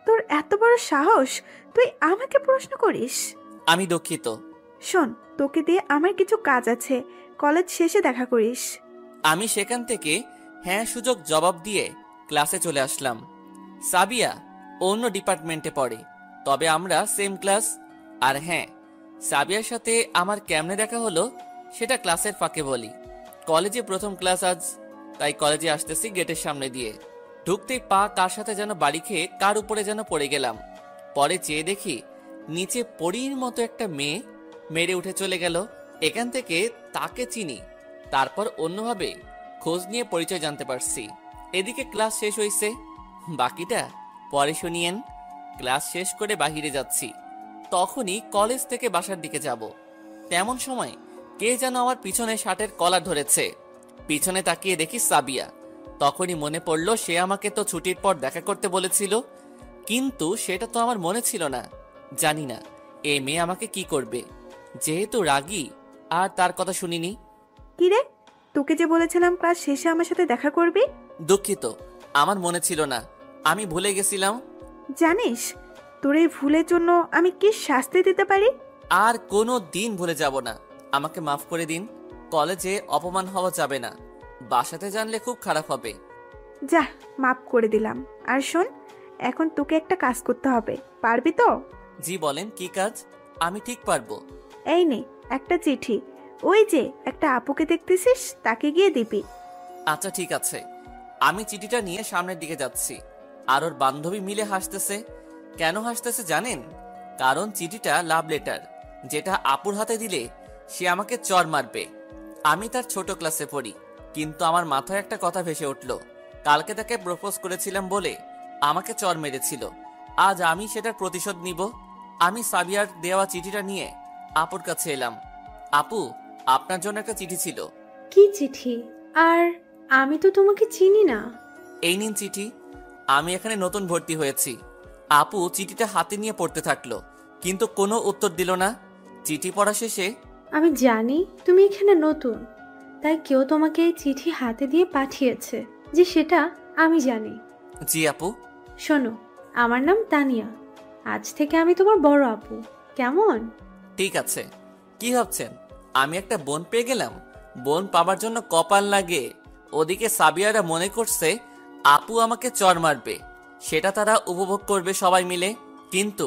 তোর এত বড় সাহস, তুই আমাকে প্রশ্ন করিস? আমি দুঃখিত। শোন, তোকে দিয়ে আমার কিছু কাজ আছে, কলেজ শেষে দেখা করিস। আমি সেখান থেকে হ্যাঁ সুযোগ জবাব দিয়ে ক্লাসে চলে আসলাম। সাবিয়া অন্য ডিপার্টমেন্টে পড়ে, তবে আমরা সেম ক্লাস। আর হ্যাঁ, সাবিয়ার সাথে আমার কেমনে দেখা হলো সেটা ক্লাসের ফাঁকে বলি। কলেজে প্রথম ক্লাস আজ, তাই কলেজে আসতেছি গেটের সামনে দিয়ে। ঢুকতেই পা কার সাথে যেন বাড়ি খেয়ে কার উপরে যেন পড়ে গেলাম। পরে চেয়ে দেখি নিচে পরীর মতো একটা মেয়ে মেরে উঠে চলে গেল। এখান থেকে তাকে চিনি, তারপর অন্যভাবে খোঁজ নিয়ে পরিচয় জানতে পারছি। এদিকে ক্লাস শেষ হয়েছে, বাকিটা পরে শুনিয়েন। ক্লাস শেষ করে বাহিরে যাচ্ছি, তখনই কলেজ থেকে বাসার দিকে যাব। তেমন সময় কে যেন আমার পিছনে শার্টের কলার ধরেছে। পিছনে তাকিয়ে দেখি সাবিয়া। তখনই মনে পড়ল সে আমাকে তো ছুটির পর দেখা করতে বলেছিল, কিন্তু সেটা তো আমার মনে ছিল না। জানি না এই মেয়ে আমাকে কি করবে, যেহেতু রাগী আর তার কথা শুনিনি। কিরে, তোকে যে বলেছিলাম ক্লাস শেষে আমার সাথে দেখা করবি? দুঃখিত, আমার মনে ছিল না, আমি ভুলে গেছিলাম। জানিস তোর এই ভুলের জন্য আমি কি শাস্তি দিতে পারি? আর কোনো দিন ভুলে যাব না, আমাকে মাফ করে দিন। কলেজে অপমান হওয়া যাবে না, বাসাতে জানলে খুব খারাপ হবে। যা, মাপ করে দিলাম। আর শোন, এখন তোকে একটা কাজ করতে হবে, পারবি তো? জি বলেন, কি কাজ? আমি ঠিক পারবো। এই নে একটা চিঠি, ওই যে একটা আপুকে দেখতেছিস, তাকে গিয়ে দিবি। আচ্ছা ঠিক আছে। আমি চিঠিটা নিয়ে সামনের দিকে যাচ্ছি, আর ওর বান্ধবী মিলে হাসতেছে। কেন হাসতেছে জানেন? কারণ চিঠিটা লাভ লেটার, যেটা আপুর হাতে দিলে সে আমাকে চড় মারবে। আমি তার ছোট ক্লাসে পড়ি, কিন্তু আমার মাথায় একটা কথা ভেসে উঠল। কালকে তাকে প্রপোজ করেছিলাম বলে আমাকে চড় মেরেছিল, আজ আমি সেটার প্রতিশোধ নিব। আমি সাবিয়ার দেওয়া চিঠিটা নিয়ে আপুর কাছে এলাম। আপু, আপনার জন্য একটা চিঠি ছিল। কি চিঠি? আর আমি তো তোমাকে চিনি না। এই নিন চিঠি, আমি এখানে নতুন ভর্তি হয়েছি। আপু চিঠিটা হাতে নিয়ে পড়তে থাকলো, কিন্তু কোনো উত্তর দিল না। চিঠি পড়া শেষে, আমি জানি তুমি এখানে নতুন, তাই কেউ তোমাকে এই চিঠি হাতে দিয়ে পাঠিয়েছে, যে সেটা আমি জানি। জি আপু। শোনো, আমার নাম তানিয়া, আজ থেকে আমি তোমার বড় আপু, কেমন? ঠিক আছে। কি ভাবছেন আমি একটা বোন পেয়ে গেলাম? বোন পাবার জন্য কপাল লাগে। ওদিকে সাবিয়ারা মনে করছে আপু আমাকে চড় মারবে, সেটা তারা উপভোগ করবে সবাই মিলে, কিন্তু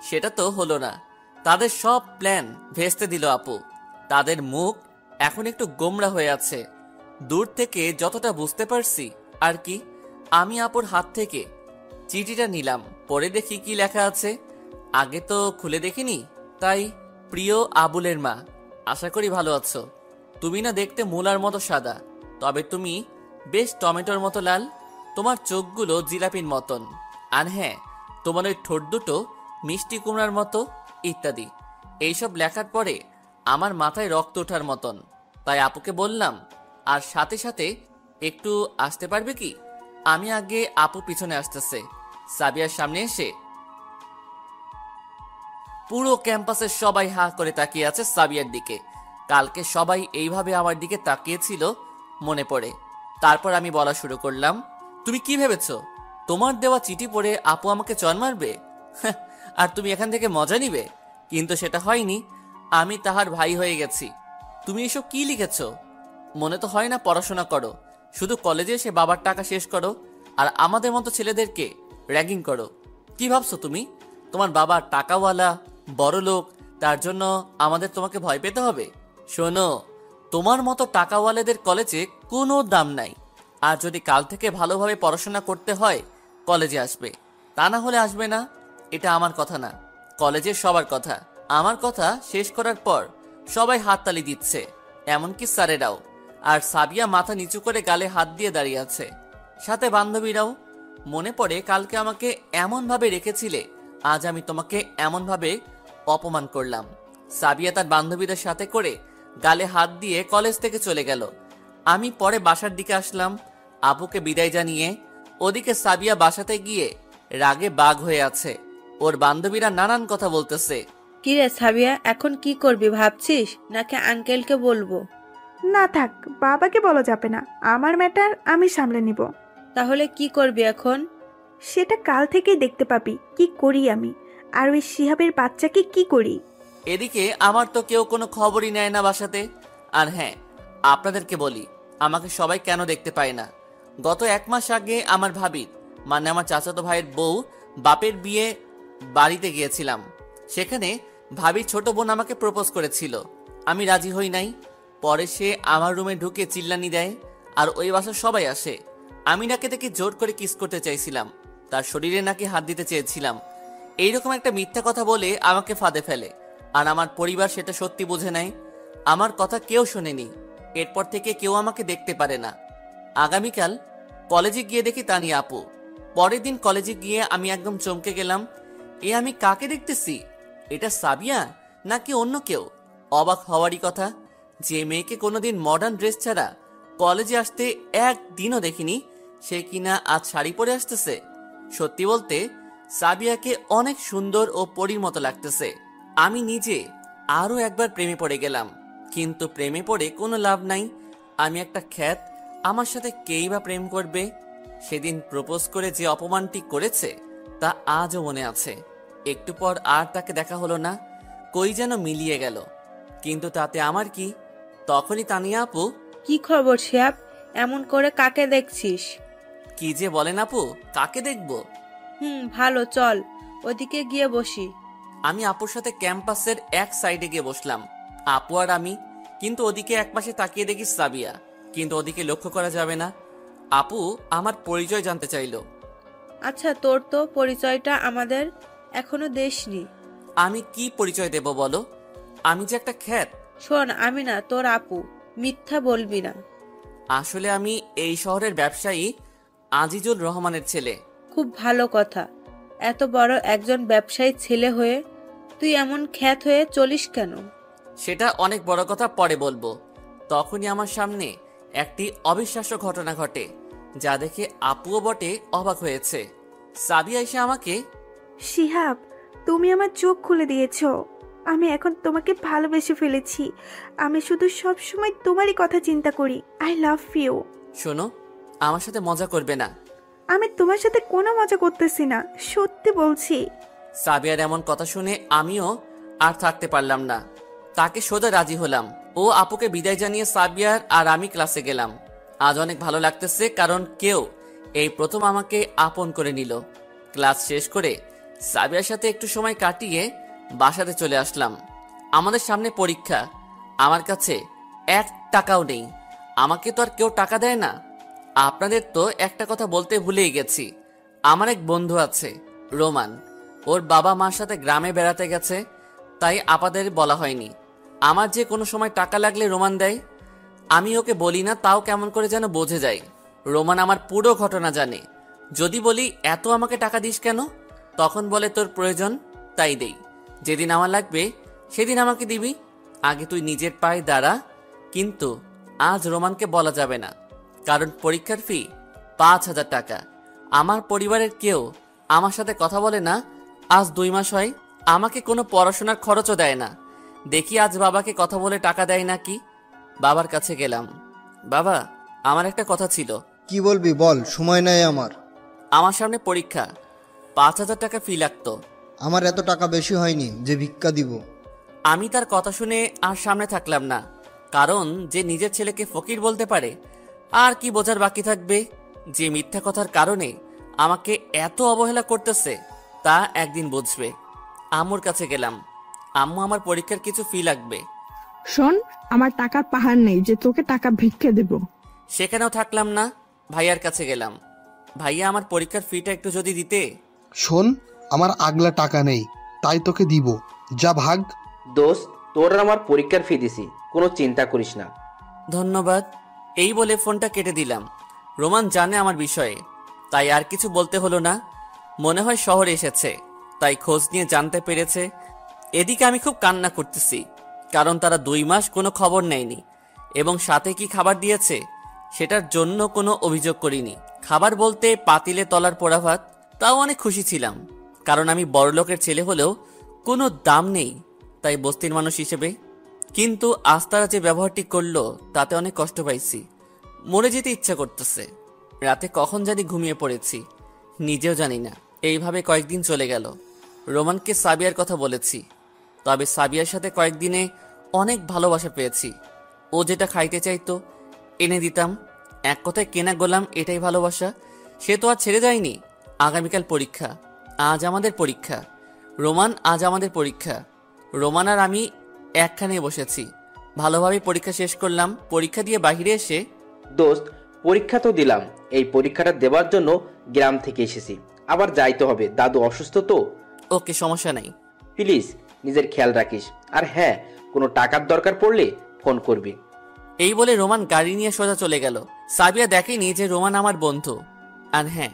সেটা তো হলো না। তাদের সব প্ল্যান ভেস্তে দিল আপু। তাদের মুখ এখন একটু গোমড়া হয়ে আছে। দূর থেকে যতটা বুঝতে পারছি আর কি। আমি আপুর হাত থেকে চিঠিটা নিলাম, পরে দেখি কি লেখা আছে। আগে তো খুলে দেখিনি, তাই প্রিয় আবুলের মা, আশা করি ভালো আছো। তুমি না দেখতে মূলার মতো সাদা, তবে তুমি বেশ টমেটোর মতো লাল। তোমার চোখগুলো জিলাপির মতন, আর হ্যাঁ, তোমার ওই ঠোঁট দুটো মিষ্টি কুমড়ার মতো, ইত্যাদি। এইসব লেখার পরে আমার মাথায় রক্ত ওঠার মতন। তাই আপুকে বললাম, আর সাথে সাথে একটু আসতে পারবে কি? আমি আগে, আপু পিছনে আসতেছে। সাবিয়ার সামনে এসে পুরো ক্যাম্পাসের সবাই হা করে তাকিয়ে আছে সাবিয়ার দিকে। কালকে সবাই এইভাবে আমার দিকে তাকিয়েছিল মনে পড়ে। তারপর আমি বলা শুরু করলাম, তুমি কি ভেবেছো তোমার দেওয়া চিঠি পড়ে আপু আমাকে চর মারবে? আর তুমি এখান থেকে মজা নিবে? কিন্তু সেটা হয়নি, আমি তাহার ভাই হয়ে গেছি। তুমি এসব কি লিখেছো? মনে তো হয় না পড়াশোনা করো, শুধু কলেজে এসে বাবার টাকা শেষ করো আর আমাদের মতো ছেলেদেরকে র্যাগিং করো। কি ভাবছো তুমি তোমার বাবা টাকাওয়ালা, বড় লোক, তার জন্য আমাদের তোমাকে ভয় পেতে হবে? শোনো, তোমার মতো টাকাওয়ালাদের কলেজে কোনো দাম নাই। আর যদি কাল থেকে ভালোভাবে পড়াশোনা করতে হয় কলেজে আসবে, তা না হলে আসবে না। এটা আমার কথা না, কলেজের সবার কথা। আমার কথা শেষ করার পর সবাই হাততালি দিচ্ছে, এমনকি স্যারেরাও। আর সাবিয়া মাথা নিচু করে গালে হাত দিয়ে দাঁড়িয়ে আছে, সাথে বান্ধবীরাও। মনে পড়ে কালকে আমাকে এমন ভাবে রেখেছিলে, আজ আমি তোমাকে এমন ভাবে অপমান করলাম। সাবিয়া তার বান্ধবীদের সাথে করে গালে হাত দিয়ে কলেজ থেকে চলে গেল। আমি পরে বাসার দিকে আসলাম আপুকে বিদায় জানিয়ে। ওদিকে সাবিয়া বাসাতে গিয়ে রাগে বাঘ হয়ে আছে। ওর বান্ধবীরা নানান কথা বলতেছে। কিরে সাবিয়া, এখন কি করবি ভাবছিস, নাকি আঙ্কেলকে বলবো? না থাক, বাবাকে বলা যাবে না, আমার ম্যাটার আমি সামলে নিব। তাহলে কি করবি এখন? সেটা কাল থেকেই দেখতে পাবি কি করি আমি, আর ওই শিহাবের বাচ্চাকে কি করি। এদিকে আমার তো কেউ কোনো খবরই নেয় না বাসাতে। আর হ্যাঁ, আপনাদেরকে বলি, আমাকে সবাই কেন দেখতে পায় না। গত 1 মাস আগে আমার ভাবির মানে আমার চাচাতো ভাইয়ের বউ বাপের বিয়ে বাড়িতে গিয়েছিলাম। সেখানে ভাবির ছোট বোন আমাকে প্রপোজ করেছিল, আমি রাজি হই নাই। পরে সে আমার রুমে ঢুকে চিল্লানি দেয়, আর ওই বাসার সবাই আসে। আমি নাকি তাকে জোর করে কিস করতে চাইছিলাম, তার শরীরে নাকি হাত দিতে চেয়েছিলাম। এইরকম একটা মিথ্যা কথা বলে আমাকে ফাঁদে ফেলে, আর আমার পরিবার সেটা সত্যি বুঝে নেয়। আমার কথা কেউ শোনেনি। এরপর থেকে কেউ আমাকে দেখতে পারে না। আগামীকাল কলেজে গিয়ে দেখি তানিয়া আপু। পরের দিন কলেজে গিয়ে আমি একদম চমকে গেলাম। আমি কাকে দেখতেছি? এটা সাবিয়া নাকি অন্য কেউ? অবাক হওয়ারই কথা, যে মেয়েকে কোনোদিন মডার্ন ড্রেস ছাড়া কলেজে আসতে একদিনও দেখিনি, সে কিনা আজ শাড়ি পরে আসতেছে। সত্যি বলতে সাবিয়াকে অনেক সুন্দর ও পরীর মতো লাগতেছে। আমি নিজে আরো একবার প্রেমে পড়ে গেলাম, কিন্তু প্রেমে পড়ে কোনো লাভ নাই। আমি একটা খ্যাত, আমার সাথে কেই বা প্রেম করবে? সেদিন প্রপোজ করে যে অপমানটি করেছে তা আজও মনে আছে। একটু পর আর তাকে দেখা হলো না, কই যেন মিলিয়ে গেল। কিন্তু তাতে আমার কি? তখনই তানিয়া আপু, কি খবর শিহাব? এমন করে কাকে দেখছিস? কি যে বলেন আপু, কাকে দেখব? ভালো, চল ওদিকে গিয়ে বসি। আমি আপুর সাথে ক্যাম্পাসের এক সাইডে গিয়ে বসলাম, আপু আর আমি। কিন্তু ওদিকে একপাশে তাকিয়ে দেখি সাবিয়া, কিন্তু ওদিকে লক্ষ্য করা যাবে না। আপু আমার পরিচয় জানতে চাইলো। আচ্ছা, তোর তো পরিচয়টা আমাদের এখনো দেসনি। আমি কি পরিচয় দেব বলো? আমি যে একটা খ্যাত। শোন, আমি না তোর আপু, মিথ্যা বলবি না। আসলে আমি এই শহরের ব্যবসায়ী আজিজুল রহমানের ছেলে। খুব ভালো কথা। এত বড় একজন ব্যবসায়ী ছেলে হয়ে তুই এমন খ্যাত হয়ে চলিস কেন? সেটা অনেক বড় কথা, পরে বলবো। তখনই আমার সামনে একটি অবিশ্বাস্য ঘটনা ঘটে, যা দেখে আপুও বটে অবাক হয়েছে। সাবিয়া এসে আমাকে, শিহাব, তুমি আমার চোখ খুলে দিয়েছো। আমি এখন তোমাকে ভালোবেসে ফেলেছি। আমি শুধু সব সময় তোমারই কথা চিন্তা করি। I love you. শোনো, আমার সাথে মজা করবে না। আমি তোমার সাথে কোনো মজা করতেছি না, সত্যি বলছি। সাবিয়ার এমন কথা শুনে আমিও আর থাকতে পারলাম না, তাকে সোজা রাজি হলাম। ও আপুকে বিদায় জানিয়ে সাবিয়ার আর আমি ক্লাসে গেলাম। আজ অনেক ভালো লাগতেছে, কারণ কেউ এই প্রথম আমাকে আপন করে নিল। ক্লাস শেষ করে সাবিয়ার সাথে একটু সময় কাটিয়ে বাসাতে চলে আসলাম। আমাদের সামনে পরীক্ষা, আমার কাছে 1 টাকাও নেই। আমাকে তো আর কেউ টাকা দেয় না। আপনাদের তো একটা কথা বলতে ভুলেই গেছি, আমার এক বন্ধু আছে রোমান। ওর বাবা মার সাথে গ্রামে বেড়াতে গেছে, তাই আপাদের বলা হয়নি। আমার যে কোনো সময় টাকা লাগলে রোমান দেয়। আমি ওকে বলি না, তাও কেমন করে যেন বোঝে যায়। রোমান আমার পুরো ঘটনা জানে। যদি বলি এত আমাকে টাকা দিস কেন, তখন বলে তোর প্রয়োজন তাই দেই, যেদিন আমার লাগবে সেদিন আমাকে দিবি। আগে তুই নিজের পায়ে দাঁড়া। কিন্তু আজ রোমানকে বলা যাবে না, কারণ পরীক্ষার ফি 5,000 টাকা। আমার পরিবারের কেউ আমার সাথে কথা বলে না আজ 2 মাস হয়। আমাকে কোনো পড়াশোনার খরচও দেয় না। দেখি আজ বাবাকে কথা বলে টাকা দেয় নাকি। বাবার কাছে গেলাম। বাবা, আমার একটা কথা ছিল। কি বলবি বল, সময় নাই আমার। আমার সামনে পরীক্ষা, 5,000 টাকা ফি লাগতো। আমার এত টাকা বেশি হয়নি যে ভিক্ষা দিব। আমি তার কথা শুনে আর সামনে থাকলাম না, কারণ যে নিজের ছেলেকে ফকির বলতে পারে, আর কি বোঝার বাকি থাকবে? যে মিথ্যা কথার কারণে আমাকে এত অবহেলা করতেছে তা একদিন বুঝবে। আম্মুর কাছে গেলাম। আম্মু, আমার পরীক্ষার কিছু ফি লাগবে। শোন, আমার টাকার পাহাড় নেই যে তোকে টাকা ভিক্ষে দেব। সেখানেও থাকলাম না, ভাইয়ার কাছে গেলাম। ভাইয়া, আমার পরীক্ষার ফিটা একটু যদি দিতে। শোন, আমার আগলা টাকা নেই, তাই তোকে দিব, যা ভাগ। দোস্ত, তোর আর আমার পরীক্ষার ফি দিছি, কোনো চিন্তা করিস না। ধন্যবাদ। এই বলে ফোনটা কেটে দিলাম। রোমান জানে আমার বিষয়ে, তাই আর কিছু বলতে হলো না। মনে হয় শহরে এসেছে, তাই খোঁজ নিয়ে জানতে পেরেছে। এদিকে আমি খুব কান্না করতেছি, কারণ তারা 2 মাস কোনো খবর নেয়নি, এবং সাথে কি খাবার দিয়েছে সেটার জন্য কোনো অভিযোগ করিনি। খাবার বলতে পাতিলে তলার পোড়া ভাত, তাও অনেক খুশি ছিলাম, কারণ আমি বড়লোকের ছেলে হলেও কোনো দাম নেই, তাই বস্তির মানুষ হিসেবে। কিন্তু আজ তারা যে ব্যবহারটি করলো তাতে অনেক কষ্ট পাইছি। মরে যেতে ইচ্ছা করতেছে। রাতে কখন জানি ঘুমিয়ে পড়েছি, নিজেও জানি না। এইভাবে কয়েকদিন চলে গেল। রোমানকে সাবিয়ার কথা বলেছি, তবে সাবিয়ার সাথে কয়েকদিনে অনেক ভালোবাসা পেয়েছি। ও যেটা খাইতে চাইতো এনে দিতাম। এক কথায় কেনা গোলাম, এটাই ভালোবাসা। সে তো আর ছেড়ে যায়নি। আগামীকাল পরীক্ষা, আজ আমাদের পরীক্ষা। রোমান, আজ আমাদের পরীক্ষা। রোমান আর আমি একখানে বসেছি। ভালোভাবে পরীক্ষা শেষ করলাম। পরীক্ষা দিয়ে বাইরে এসে, দোস্ত, পরীক্ষা তো দিলাম, এই পরীক্ষাটা দেবার জন্য গ্রাম থেকে এসেছি, আবার যাইতে হবে, দাদু অসুস্থ তো। ওকে, সমস্যা নাই। প্লিজ নিজের খেয়াল রাখিস, আর হ্যাঁ, কোনো টাকার দরকার পড়লে ফোন করবি। এই বলে রোমান গাড়ি নিয়ে সোজা চলে গেল। সাবিয়া দেখেনি যে রোমান আমার বন্ধু। আর হ্যাঁ,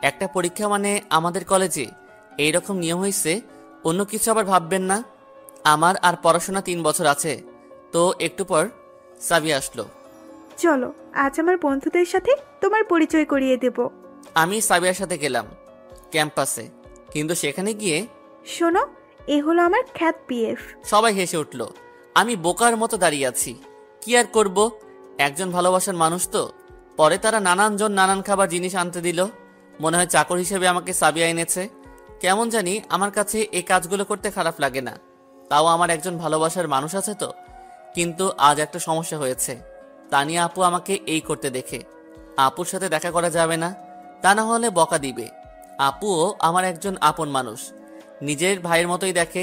একটা পরীক্ষা মানে আমাদের কলেজে এইরকম নিয়ম হয়েছে, অন্য কিছু আবার ভাববেন না। আমার আর পড়াশোনা 3 বছর আছে। তো একটু পর সাবিয়া আসলো। চলো, আজ আমার বন্ধুদের সাথে তোমার পরিচয় করিয়ে দেব। আমি সাবিয়ার সাথে গেলাম ক্যাম্পাসে, কিন্তু সেখানে গিয়ে শোনো, এ হলো আমার খ্যাত পিএফ। সবাই হেসে উঠল। আমি বোকার মতো দাঁড়িয়ে আছি। কি আর করব, একজন ভালোবাসার মানুষ তো। পরে তারা নানানজন নানান খাবার জিনিস আনতে দিল। মনে হয় চাকর হিসেবে আমাকে সাবিয়া এনেছে। কেমন জানি আমার কাছে এই কাজগুলো করতে খারাপ লাগে না। তাও আমার একজন ভালোবাসার মানুষ আছে তো। কিন্তু আজ একটা সমস্যা হয়েছে। তানিয়া আপু আমাকে এই করতে দেখে। আপুর সাথে দেখা করা যাবে না, তা না হলে বকা দিবে। আপুও আমার একজন আপন মানুষ, নিজের ভাইয়ের মতোই দেখে।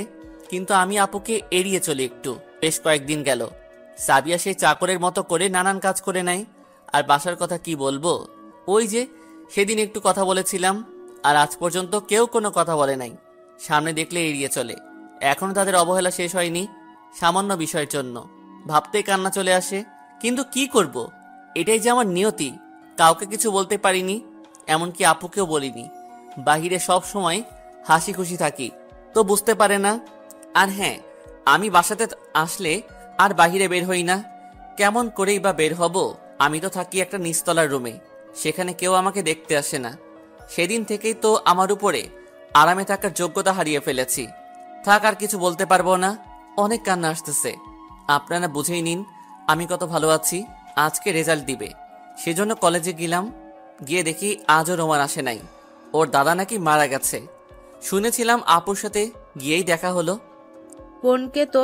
কিন্তু আমি আপুকে এড়িয়ে চলি একটু। বেশ কয়েকদিন গেল। সাবিয়া সেই চাকরের মতো করে নানান কাজ করে নেয়। আর বাসার কথা কি বলবো, ওই যে সেদিন একটু কথা বলেছিলাম, আর আজ পর্যন্ত কেউ কোনো কথা বলে নাই। সামনে দেখলে এড়িয়ে চলে। এখনো তাদের অবহেলা শেষ হয়নি, সামান্য বিষয়ের জন্য। ভাবতেই কান্না চলে আসে। কিন্তু কি করব, এটাই যে আমার নিয়তি। কাউকে কিছু বলতে পারিনি, এমনকি আপুকেও বলিনি। বাহিরে সব সময় হাসি খুশি থাকি, তো বুঝতে পারে না। আর হ্যাঁ, আমি বাসাতে আসলে আর বাহিরে বের হই না। কেমন করেই বা বের হব? আমি তো থাকি একটা নিচতলার রুমে, সেখানে কেউ আমাকে দেখতে আসে না। সেদিন থেকেই তো আমার উপরে আরামে থাকার যোগ্যতা হারিয়ে ফেলেছি। থাক, আর কিছু বলতে পারবো না। অনেক কান্না আসতেছে। আপনারা বুঝেই নিন আমি কত ভালো আছি। আজকে রেজাল্ট দিবে, সেজন্য কলেজে গেলাম। গিয়ে দেখি আজও রোমান আসে নাই। ওর দাদা নাকি মারা গেছে। শুনেছিলাম আপুর সাথে গিয়েই দেখা হলো। বোনকে তো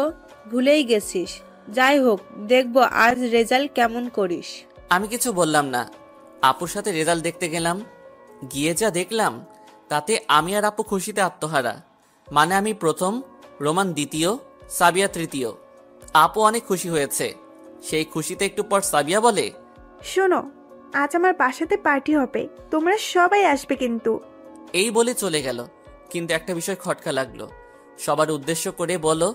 ভুলেই গেছিস। যাই হোক, দেখবো আজ রেজাল্ট কেমন করিস। আমি কিছু বললাম না। আপুর সাথে রেজাল্ট দেখতে গেলাম। গিয়ে যা দেখলাম, তাতে আমি আর আপু খুশিতে আত্মহারা। মানে আমি প্রথম, রোমান দ্বিতীয়, সাবিয়া তৃতীয়। আপু অনেক খুশি হয়েছে। সেই খুশিতে একটু পর সাবিয়া বলে, শোনো, আজ আমার বাসাতে পার্টি হবে, তোমরা সবাই আসবে কিন্তু। এই বলে চলে গেল। কিন্তু একটা বিষয় খটকা লাগলো। সবার উদ্দেশ্য করে বলো,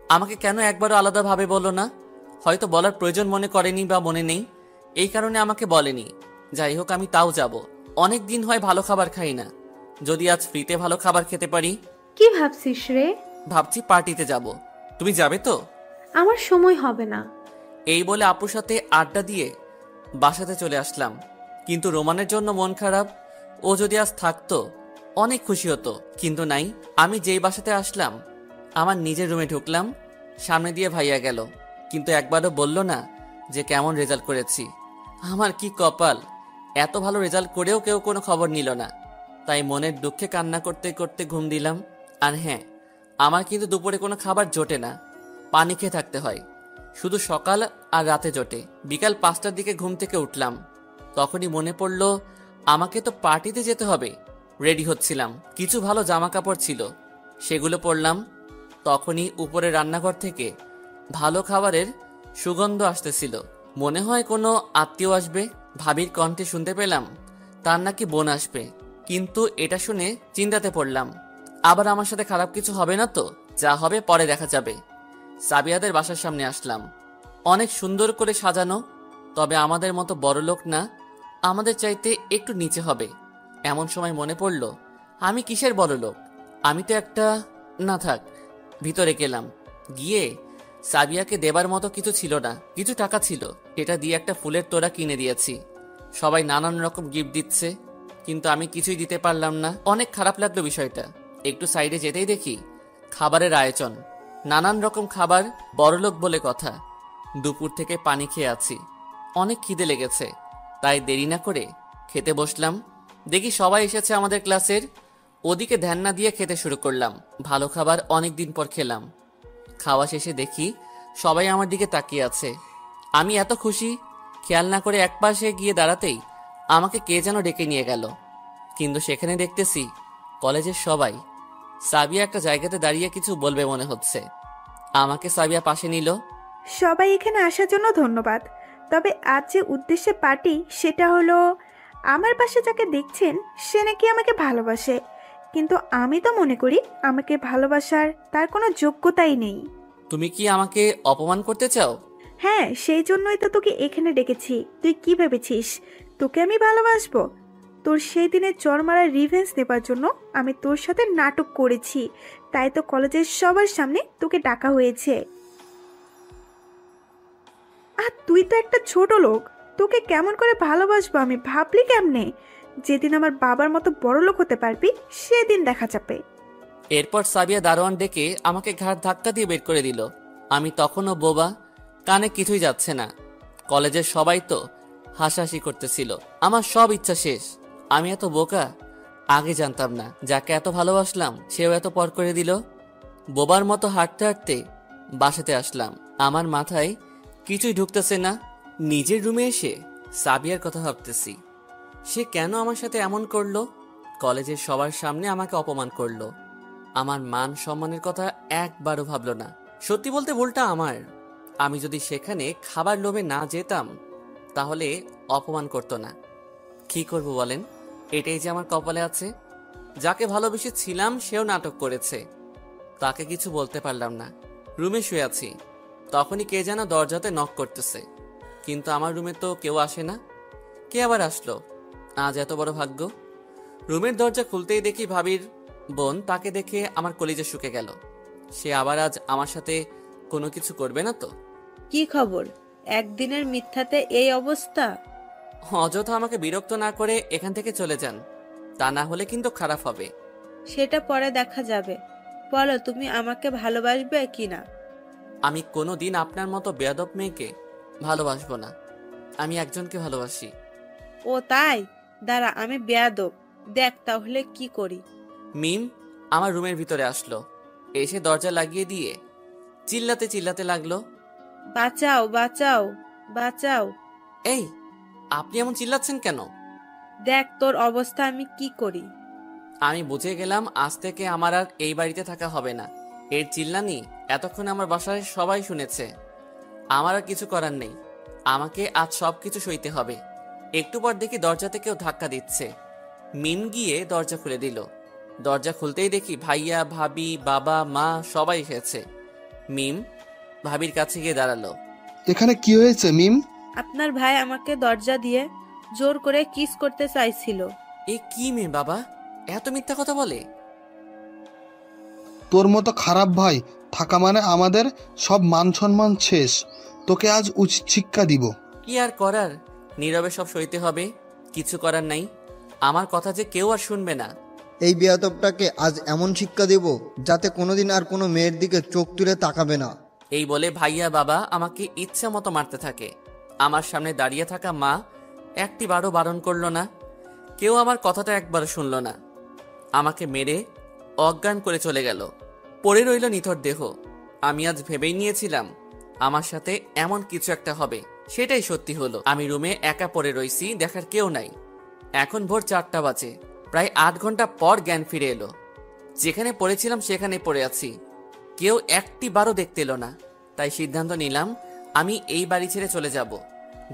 আমাকে কেন একবারও আলাদাভাবে বলো না? হয়তো বলার প্রয়োজন মনে করেনি বা মনে নেই, এই কারণে আমাকে বলেনি। যাই হোক, আমি তাও যাব। অনেক দিন হয় ভালো খাবার খাই না। যদি আজ ফ্রিতে ভালো খাবার খেতে পারি। কি ভাবছিস রে? ভাবছি পার্টিতে যাব। তুমি যাবে তো? আমার সময় হবে না। এই বলে আপুর সাথে আড্ডা দিয়ে বাসাতে চলে আসলাম। কিন্তু রোমানের জন্য মন খারাপ। ও যদি আজ থাকতো অনেক খুশি হতো, কিন্তু নাই। আমি যেই বাসাতে আসলাম, আমার নিজের রুমে ঢুকলাম, সামনে দিয়ে ভাইয়া গেল, কিন্তু একবারও বলল না যে কেমন রেজাল্ট করেছি। আমার কি কপাল, এত ভালো রেজাল্ট করেও কেউ কোনো খবর নিল না। তাই মনের দুঃখে কান্না করতে করতে ঘুম দিলাম। আর হ্যাঁ, আমার কিন্তু দুপুরে কোনো খাবার জোটে না, পানি খেয়ে থাকতে হয়। শুধু সকাল আর রাতে জোটে। বিকাল 5টার দিকে ঘুম থেকে উঠলাম। তখনই মনে পড়ল আমাকে তো পার্টিতে যেতে হবে। রেডি হচ্ছিলাম, কিছু ভালো জামা কাপড় ছিল, সেগুলো পরলাম। তখনই উপরে রান্নাঘর থেকে ভালো খাবারের সুগন্ধ আসতেছিল। মনে হয় কোনো আত্মীয় আসবে। ভাবির কণ্ঠে শুনতে পেলাম তার নাকি বোন আসবে। কিন্তু এটা শুনে চিন্তাতে পড়লাম, আবার আমার সাথে খারাপ কিছু হবে না তো? যা হবে পরে দেখা যাবে। সাবিয়াদের বাসার সামনে আসলাম। অনেক সুন্দর করে সাজানো, তবে আমাদের মতো বড় লোক না, আমাদের চাইতে একটু নিচে হবে। এমন সময় মনে পড়ল আমি কিসের বড় লোক, আমি তো একটা, না থাক। ভিতরে গেলাম। গিয়ে সাবিয়াকে দেবার মতো কিছু ছিল না। কিছু টাকা ছিল, সেটা দিয়ে একটা ফুলের তোড়া কিনে দিয়েছি। সবাই নানান রকম গিফট দিচ্ছে, কিন্তু আমি কিছুই দিতে পারলাম না। অনেক খারাপ লাগলো বিষয়টা। একটু সাইডে যেতেই দেখি খাবারের আয়োজন, নানান রকম খাবার, বড়লোক বলে কথা। দুপুর থেকে পানি খেয়ে আছি, অনেক খিদে লেগেছে, তাই দেরি না করে খেতে বসলাম। দেখি সবাই এসেছে আমাদের ক্লাসের। ওদিকে ধ্যান না দিয়ে খেতে শুরু করলাম। ভালো খাবার অনেক দিন পর খেলাম। খাওয়া শেষে দেখি সবাই আমার দিকে তাকিয়ে আছে। আমি এত খুশি, খেয়াল না করে একপাশে গিয়ে দাঁড়াতেই আমাকে কে যেন ডেকে নিয়ে গেল। কিন্তু সেখানে দেখতেছি কলেজের সবাই। সাবিয়া একটা জায়গাতে দাঁড়িয়ে কিছু বলবে মনে হচ্ছে। আমাকে সাবিয়া পাশে নিল। সবাই এখানে আসার জন্য ধন্যবাদ। তবে আজ যে উদ্দেশ্যে পার্টি সেটা হলো, আমার পাশে যাকে দেখছেন সে নাকি আমাকে ভালোবাসে, কিন্তু আমি তো মনে করি আমাকে ভালোবাসার তার কোনো যোগ্যতাই নেই। তুমি কি আমাকে অপমান করতে চাও? হ্যাঁ, সেই জন্যই তো তোকে এখানে ডেকেছি। তুই কি ভেবেছিস তোকে আমি ভালোবাসবো? তোর সেই দিনের চর মারা রিভেঞ্জ নেবার জন্য আমি তোর সাথে নাটক করেছি, তাই তো কলেজের সবার সামনে তোকে ডাকা হয়েছে। আর তুই তো একটা ছোট লোক, তোকে কেমন করে ভালোবাসবো আমি ভাবলি কেমনে? যেদিন আমার বাবার মতো বড় লোক হতে পারবি সেদিন দেখা যাবে। এরপর সাবিয়া দারোয়ান ডেকে আমাকে ঘাড় ধাক্কা দিয়ে বের করে দিল। আমি তখনও বোবা, কানে কিছুই যাচ্ছে না। কলেজের সবাই তো হাসাহাসি করতেছিল। আমার সব ইচ্ছা শেষ। আমি এত বোকা, আগে জানতাম না। যাকে এত ভালোবাসলাম সেও এত পর করে দিল। বোবার মতো হাঁটতে হাঁটতে বাসাতে আসলাম। আমার মাথায় কিছুই ঢুকতেছে না। নিজের রুমে এসে সাবিয়ার কথা ভাবতেছি। সে কেন আমার সাথে এমন করলো? কলেজের সবার সামনে আমাকে অপমান করলো। আমার মান সম্মানের কথা একবারও ভাবলো না। সত্যি বলতে ভুলটা আমার। আমি যদি সেখানে খাবার লোভে না যেতাম তাহলে অপমান করতো না। কি করব বলেন? এটাই যে আমার কপালে আছে। যাকে ভালোবেসেছিলাম সেও নাটক করেছে। তাকে কিছু বলতে পারলাম না। রুমে শুয়ে আছি, তখনই কে যেন দরজাতে নক করতেছে। কিন্তু আমার রুমে তো কেউ আসে না। কে আবার আসলো? আজ এত বড় ভাগ্য। রুমের দরজা খুলতেই দেখি ভাবির বোন। তাকে দেখে আমার কলিজা শুকে গেল। সে আবার আজ আমার সাথে কোনো কিছু করবে না তো? কি খবর? একদিনের মিথ্যাতে এই অবস্থা? অযথা আমাকে বিরক্ত না করে এখান থেকে চলে যান, তা না হলে কিন্তু খারাপ হবে। সেটা পরে দেখা যাবে। বলো, তুমি আমাকে ভালোবাসবে কিনা? আমি কোনোদিন আপনার মতো বেয়াদব মেয়েকে ভালোবাসবো না। আমি একজনকে ভালোবাসি। ও তাই? দাঁড়া, আমি বেয়াদব, দেখ তাহলে কি করি। মিম আমার রুমের ভিতরে আসলো। এসে দরজা লাগিয়ে দিয়ে চিল্লাতে চিল্লাতে লাগলো, বাঁচাও বাঁচাও বাঁচাও। এই আপনি এমন চিল্লাচ্ছেন কেন? দেখ তোর অবস্থা আমি কি করি। আমি বুঝে গেলাম আজ থেকে আমার আর এই বাড়িতে থাকা হবে না। এর চিল্লানি এতক্ষণ আমার বাসায় সবাই শুনেছে। আমার আর কিছু করার নেই। আমাকে আজ সবকিছু সইতে হবে। একটু পর দেখি দরজাতে কেউ ধাক্কা দিচ্ছে। মিম গিয়ে দরজা খুলে দিল। দরজা খুলতেই দেখি ভাইয়া, ভাবি, বাবা, মা সবাই এসেছে। মিম ভাবির কাছে গিয়ে দাঁড়ালো। এখানে কি হয়েছে মিম? আপনার ভাই আমাকে দরজা দিয়ে জোর করে কিস করতে চাইছিল। এ কি মেয়ে বাবা, এত মিথ্যা কথা বলে? তোর মতো খারাপ ভাই থাকা মানে আমাদের সব মান সম্মান শেষ। তোকে আজ উচিত শিক্ষা দিব। কি আর করার, নীরবে সব সইতে হবে। কিছু করার নাই। আমার কথা যে কেউ আর শুনবে না। এই বেয়াদবটাকে আজ এমন শিক্ষা দেব যাতে কোনোদিন আর কোনো মেয়ের দিকে চোখ তুলে তাকাবে না। এই বলে ভাইয়া বাবা আমাকে ইচ্ছা মতো মারতে থাকে। আমার সামনে দাঁড়িয়ে থাকা মা একটি বারও বারণ করলো না। কেউ আমার কথাটা একবারও শুনলো না। আমাকে মেরে অজ্ঞান করে চলে গেল। পড়ে রইল নিথর দেহ। আমি আজ ভেবেই নিয়েছিলাম আমার সাথে এমন কিছু একটা হবে, সেটাই সত্যি হলো। আমি রুমে একা পড়ে রইছি, দেখার কেউ নাই। এখন ভোর 4টা বাজে। প্রায় 8 ঘন্টা পর জ্ঞান ফিরে এলো। যেখানে পড়েছিলাম সেখানে পড়ে আছি। কেউ একটি বারও দেখতে এলো না। তাই সিদ্ধান্ত নিলাম আমি এই বাড়ি ছেড়ে চলে যাব।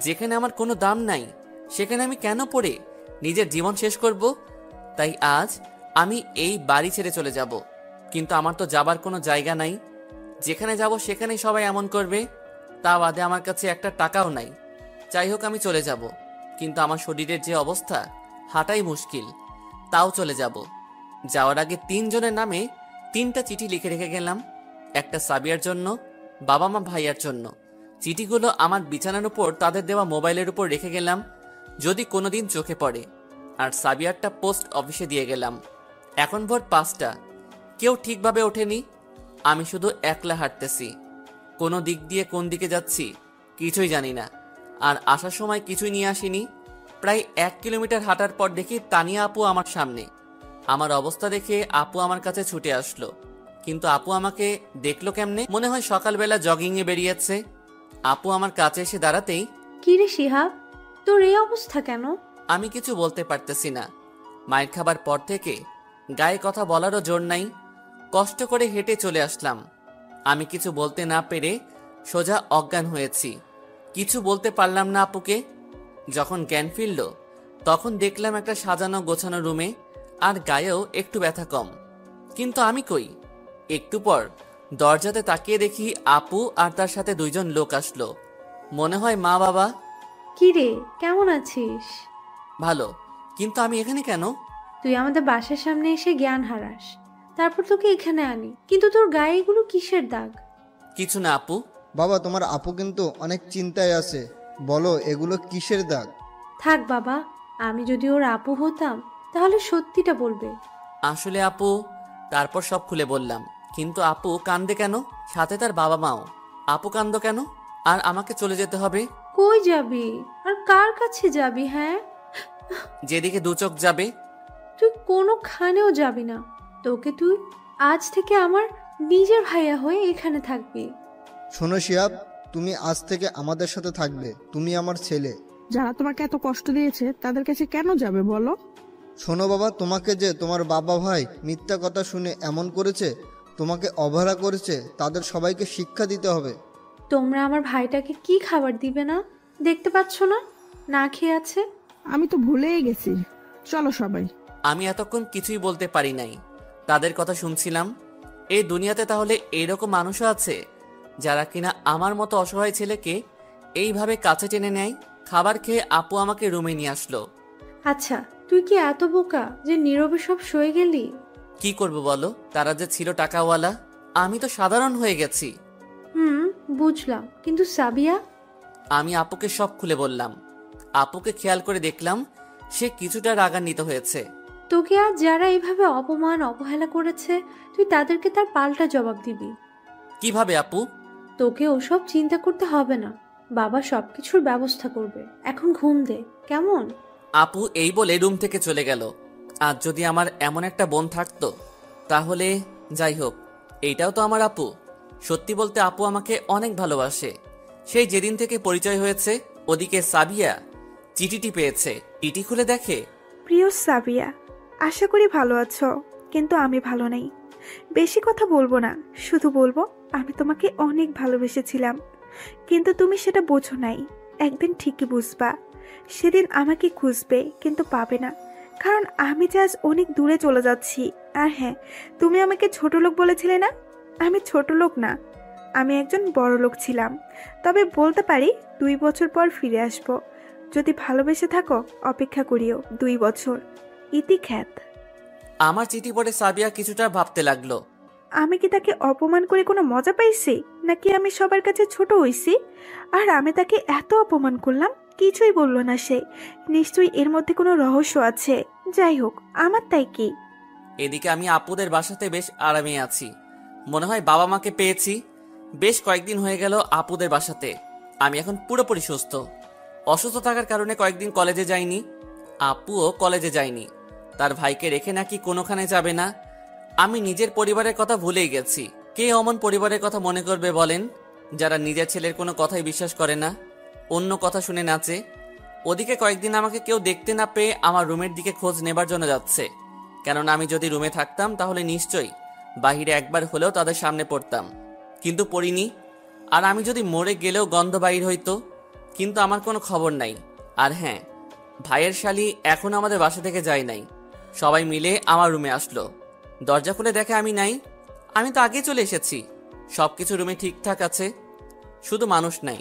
যেখানে আমার কোনো দাম নাই সেখানে আমি কেন পড়ে নিজের জীবন শেষ করব? তাই আজ আমি এই বাড়ি ছেড়ে চলে যাব। কিন্তু আমার তো যাবার কোনো জায়গা নাই। যেখানে যাব সেখানেই সবাই এমন করবে। তা বাদে আমার কাছে একটা টাকাও নাই। যাই হোক, আমি চলে যাব। কিন্তু আমার শরীরের যে অবস্থা, হাঁটাই মুশকিল। তাও চলে যাব। যাওয়ার আগে 3 জনের নামে 3টা চিঠি লিখে রেখে গেলাম। একটা সাবিয়ার জন্য, বাবা মা ভাইয়ার জন্য। চিঠিগুলো আমার বিছানার উপর তাদের দেওয়া মোবাইলের উপর রেখে গেলাম, যদি কোনোদিন চোখে পড়ে। আর সাবিয়ারটা পোস্ট অফিসে দিয়ে গেলাম। এখন ভোর 5টা। কেউ ঠিকভাবে ওঠেনি। আমি শুধু একলা হাঁটতেছি। কোনো দিক দিয়ে কোন দিকে যাচ্ছি কিছুই জানি না। আর আসার সময় কিছুই নিয়ে আসিনি। প্রায় 1 কিলোমিটার হাঁটার পর দেখি তানিয়া আপু আমার সামনে। আমার অবস্থা দেখে আপু আমার কাছে ছুটে আসলো, কিন্তু আপু আমাকে দেখলো কেমনে? মনে হয় সকালবেলা জগিংয়ে বেরিয়েছে। আপু আমার কাছে এসে দাঁড়াতেই, কি রে শিহাব, তোর এই অবস্থা কেন? আমি কিছু বলতে পারতেছি না। মায়ের খাবার পর থেকে গায়ে কথা বলারও জোর নাই। কষ্ট করে হেঁটে চলে আসলাম। আমি কিছু বলতে না পেরে সোজা অজ্ঞান হয়েছি। কিছু বলতে পারলাম না আপুকে। যখন জ্ঞান ফিরল তখন দেখলাম একটা সাজানো গোছানো রুমে, আর গায়েও একটু ব্যথা কম। কিন্তু আমি কই? একটু পর দরজাতে তাকিয়ে দেখি আপু আর তার সাথে 2 জন লোক আসলো। মনে হয় মা বাবা। কি রে, কেমন আছিস? ভালো, কিন্তু আমি এখানে কেন? তুই আমাদের বাসার সামনে এসে জ্ঞান হারাস, তারপর তোকে এখানে আনি। কিন্তু তোর গায়ে এগুলো কিসের দাগ? কিছু না আপু। বাবা, তোমার আপু কিন্তু অনেক চিন্তায় আছে। বলো, এগুলো কিসের দাগ? থাক বাবা, আমি যদি ওর আপু হতাম তাহলে সত্যিটা বলবে। আসলে আপু, তারপর সব খুলে বললাম। কিন্তু আপু কান্দে কেন? সাথে তার বাবা মাও। আপু কান্দো কেন? আর আমাকে চলে যেতে হবে? কই যাবি আর কার কাছে যাবি? হ্যাঁ, যেদিকে 2 চোখ যাবে। তুই কোনোখানেও যাবি না। তুই আজ থেকে আমার নিজের ভাইয়া হয়ে এখানে থাকবি। শোনো শিহাব, তুমি আজ থেকে আমাদের সাথে থাকবে। তুমি আমার ছেলে। যারা তোমাকে এত কষ্ট দিয়েছে তাদের কাছে কেন যাবে বলো? শোনো বাবা, তোমাকে যে তোমার বাবা ভাই মিথ্যা কথা শুনে এমন করেছে, তোমাকে অবহেলা করেছে, তাদের সবাইকে শিক্ষা দিতে হবে। তোমরা আমার ভাইটাকে কি খাবার দিবে না? দেখতে পাচ্ছ না, না খেয়ে আছে। আমি তো ভুলেই গেছি। চলো সবাই। আমি এতক্ষণ কিছুই বলতে পারি নাই, তাদের কথা শুনছিলাম। এই দুনিয়াতে তাহলে এইরকম মানুষও আছে যারা কিনা আমার মতো অসহায় ছেলেকে এইভাবে কাছে টেনে নেয়। খাবার খেয়ে আপু আমাকে রুমে নিয়ে আসলো। আচ্ছা, তুই কি এত বোকা যে নীরবে সব সয়ে গেলি? কি করব বলো, তারা যে ছিল টাকাওয়ালা, আমি তো সাধারণ হয়ে গেছি। বুঝলাম, কিন্তু সাবিয়া? আমি আপুকে সব খুলে বললাম। আপুকে খেয়াল করে দেখলাম সে কিছুটা রাগান্বিত হয়েছে। তোকে আজ যারা এইভাবে অপমান অবহেলা করেছে, তুই তাদেরকে তার পাল্টা জবাব দিবি। কিভাবে আপু? তোকে ওসব চিন্তা করতে হবে না, বাবা সবকিছুর ব্যবস্থা করবে। এখন ঘুম দে, কেমন? আপু এই বলে রুম থেকে চলে গেল। আজ যদি আমার এমন একটা বোন থাকতো তাহলে। যাই হোক, এইটাও তো আমার আপু। সত্যি বলতে আপু আমাকে অনেক ভালোবাসে। সেই যেদিন থেকে পরিচয় হয়েছে। ওদিকে সাবিয়া চিঠিটি পেয়েছে। চিঠি খুলে দেখে, প্রিয় সাবিয়া, আশা করি ভালো আছো, কিন্তু আমি ভালো নেই। বেশি কথা বলবো না, শুধু বলবো আমি তোমাকে অনেক ভালোবেসেছিলাম, কিন্তু তুমি সেটা বোঝো নাই। একদিন ঠিকই বুঝবা। সেদিন আমাকে খুঁজবে, কিন্তু পাবে না, কারণ আমি যে আজ অনেক দূরে চলে যাচ্ছি। আর হ্যাঁ, তুমি আমাকে ছোট লোক বলেছিলে না? আমি ছোট লোক না, আমি একজন বড় লোক ছিলাম। তবে বলতে পারি 2 বছর পর ফিরে আসবো। যদি ভালোবেসে থাকো অপেক্ষা করিও 2 বছর। ইতি খ্যাত। আমার চিঠি পড়ে সাবিয়া কিছুটা ভাবতে লাগলো। আমি কি তাকে অপমান করে কোনো মজা পাইছি, নাকি আমি সবার কাছে ছোট হইছি? আর আমি তাকে এত অপমান করলাম, কিছুই বললো না সে। নিশ্চয়ই এর মধ্যে কোনো রহস্য আছে। যাই হোক, আমার তাই কি। এদিকে আমি আপুদের বাসাতে বেশ আরামে আছি। মনে হয় বাবা মাকে পেয়েছি। বেশ কয়েকদিন হয়ে গেল আপুদের বাসাতে। আমি এখন পুরোপুরি সুস্থ। অসুস্থ থাকার কারণে কয়েকদিন কলেজে যাইনি। আপুও কলেজে যায়নি। তার ভাইকে রেখে নাকি কোনোখানে যাবে না। আমি নিজের পরিবারের কথা ভুলেই গেছি। কে অমন পরিবারের কথা মনে করবে বলেন, যারা নিজের ছেলের কোনো কথাই বিশ্বাস করে না, অন্য কথা শুনে নাচে। ওদিকে কয়েকদিন আমাকে কেউ দেখতে না পেয়ে আমার রুমের দিকে খোঁজ নেবার জন্য যাচ্ছে। কেননা আমি যদি রুমে থাকতাম তাহলে নিশ্চয়ই বাহিরে একবার হলেও তাদের সামনে পড়তাম, কিন্তু পড়িনি। আর আমি যদি মরে গেলেও গন্ধ বাইর হইতো, কিন্তু আমার কোনো খবর নাই। আর হ্যাঁ, ভাইয়ের শালি এখন আমাদের বাসা থেকে যায় নাই। সবাই মিলে আমার রুমে আসলো। দরজা খুলে দেখে আমি নাই। আমি তো আগে চলে এসেছি। সবকিছু রুমে ঠিকঠাক আছে, শুধু মানুষ নাই।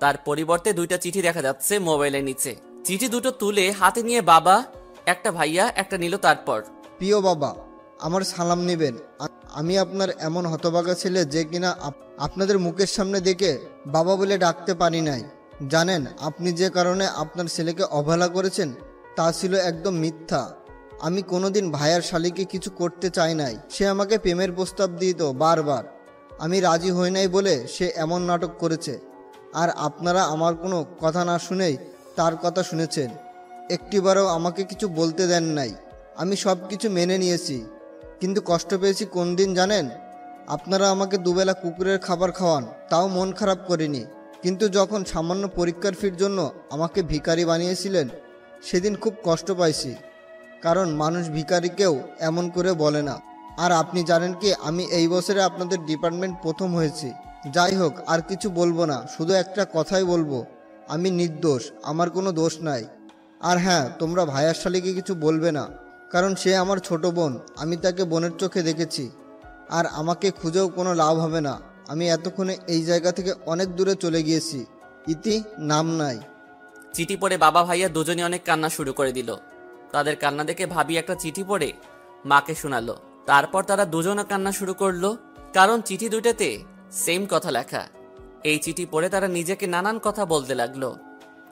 তার পরিবর্তে 2টা চিঠি দেখা যাচ্ছে মোবাইলের নিচে। চিঠি দুটো তুলে হাতে নিয়ে বাবা, একটা ভাইয়া, একটা নিল। তারপর, প্রিয় বাবা, আমার সালাম নেবেন। আমি আপনার এমন হতভাগা ছেলে যে কিনা আপনাদের মুখের সামনে দেখে বাবা বলে ডাকতে পারি নাই। জানেন, আপনি যে কারণে আপনার ছেলেকে অবহেলা করেছেন তা ছিল একদম মিথ্যা। আমি কোনোদিন ভাইয়ার শালিকে কিছু করতে চাই নাই। সে আমাকে প্রেমের প্রস্তাব দিত বারবার। আমি রাজি হই নাই বলে সে এমন নাটক করেছে। আর আপনারা আমার কোনো কথা না শুনেই তার কথা শুনেছেন। একটিবারও আমাকে কিছু বলতে দেন নাই। আমি সব কিছু মেনে নিয়েছি, কিন্তু কষ্ট পেয়েছি কোন দিন জানেন? আপনারা আমাকে দুবেলা কুকুরের খাবার খাওয়ান, তাও মন খারাপ করিনি। কিন্তু যখন সামান্য পরীক্ষার ফির জন্য আমাকে ভিখারি বানিয়েছিলেন, সেদিন খুব কষ্ট পাইছি। কারণ মানুষ ভিখারিকেও এমন করে বলে না। আর আপনি জানেন কি, আমি এই বছরে আপনাদের ডিপার্টমেন্ট প্রথম হয়েছি। যাই হোক, আর কিছু বলবো না, শুধু একটা কথাই বলবো, আমি নির্দোষ, আমার কোনো দোষ নাই। আর হ্যাঁ, তোমরা ভাইয়ার শালিকে কিছু বলবে না, কারণ সে আমার ছোট বোন। আমি তাকে বোনের চোখে দেখেছি। আর আমাকে খুঁজেও কোনো লাভ হবে না। আমি এতক্ষণে এই জায়গা থেকে অনেক দূরে চলে গিয়েছি। ইতি নাম নাই। চিঠি পড়ে বাবা ভাইয়া দুজনে অনেক কান্না শুরু করে দিল। তাদের কান্না দেখে ভাবি একটা চিঠি পড়ে মাকে শোনালো। তারপর তারা দুজনে কান্না শুরু করলো, কারণ চিঠি দুইটাতে সেম কথা লেখা। এই চিঠি পড়ে তারা নিজেকে নানান কথা বলতে লাগলো,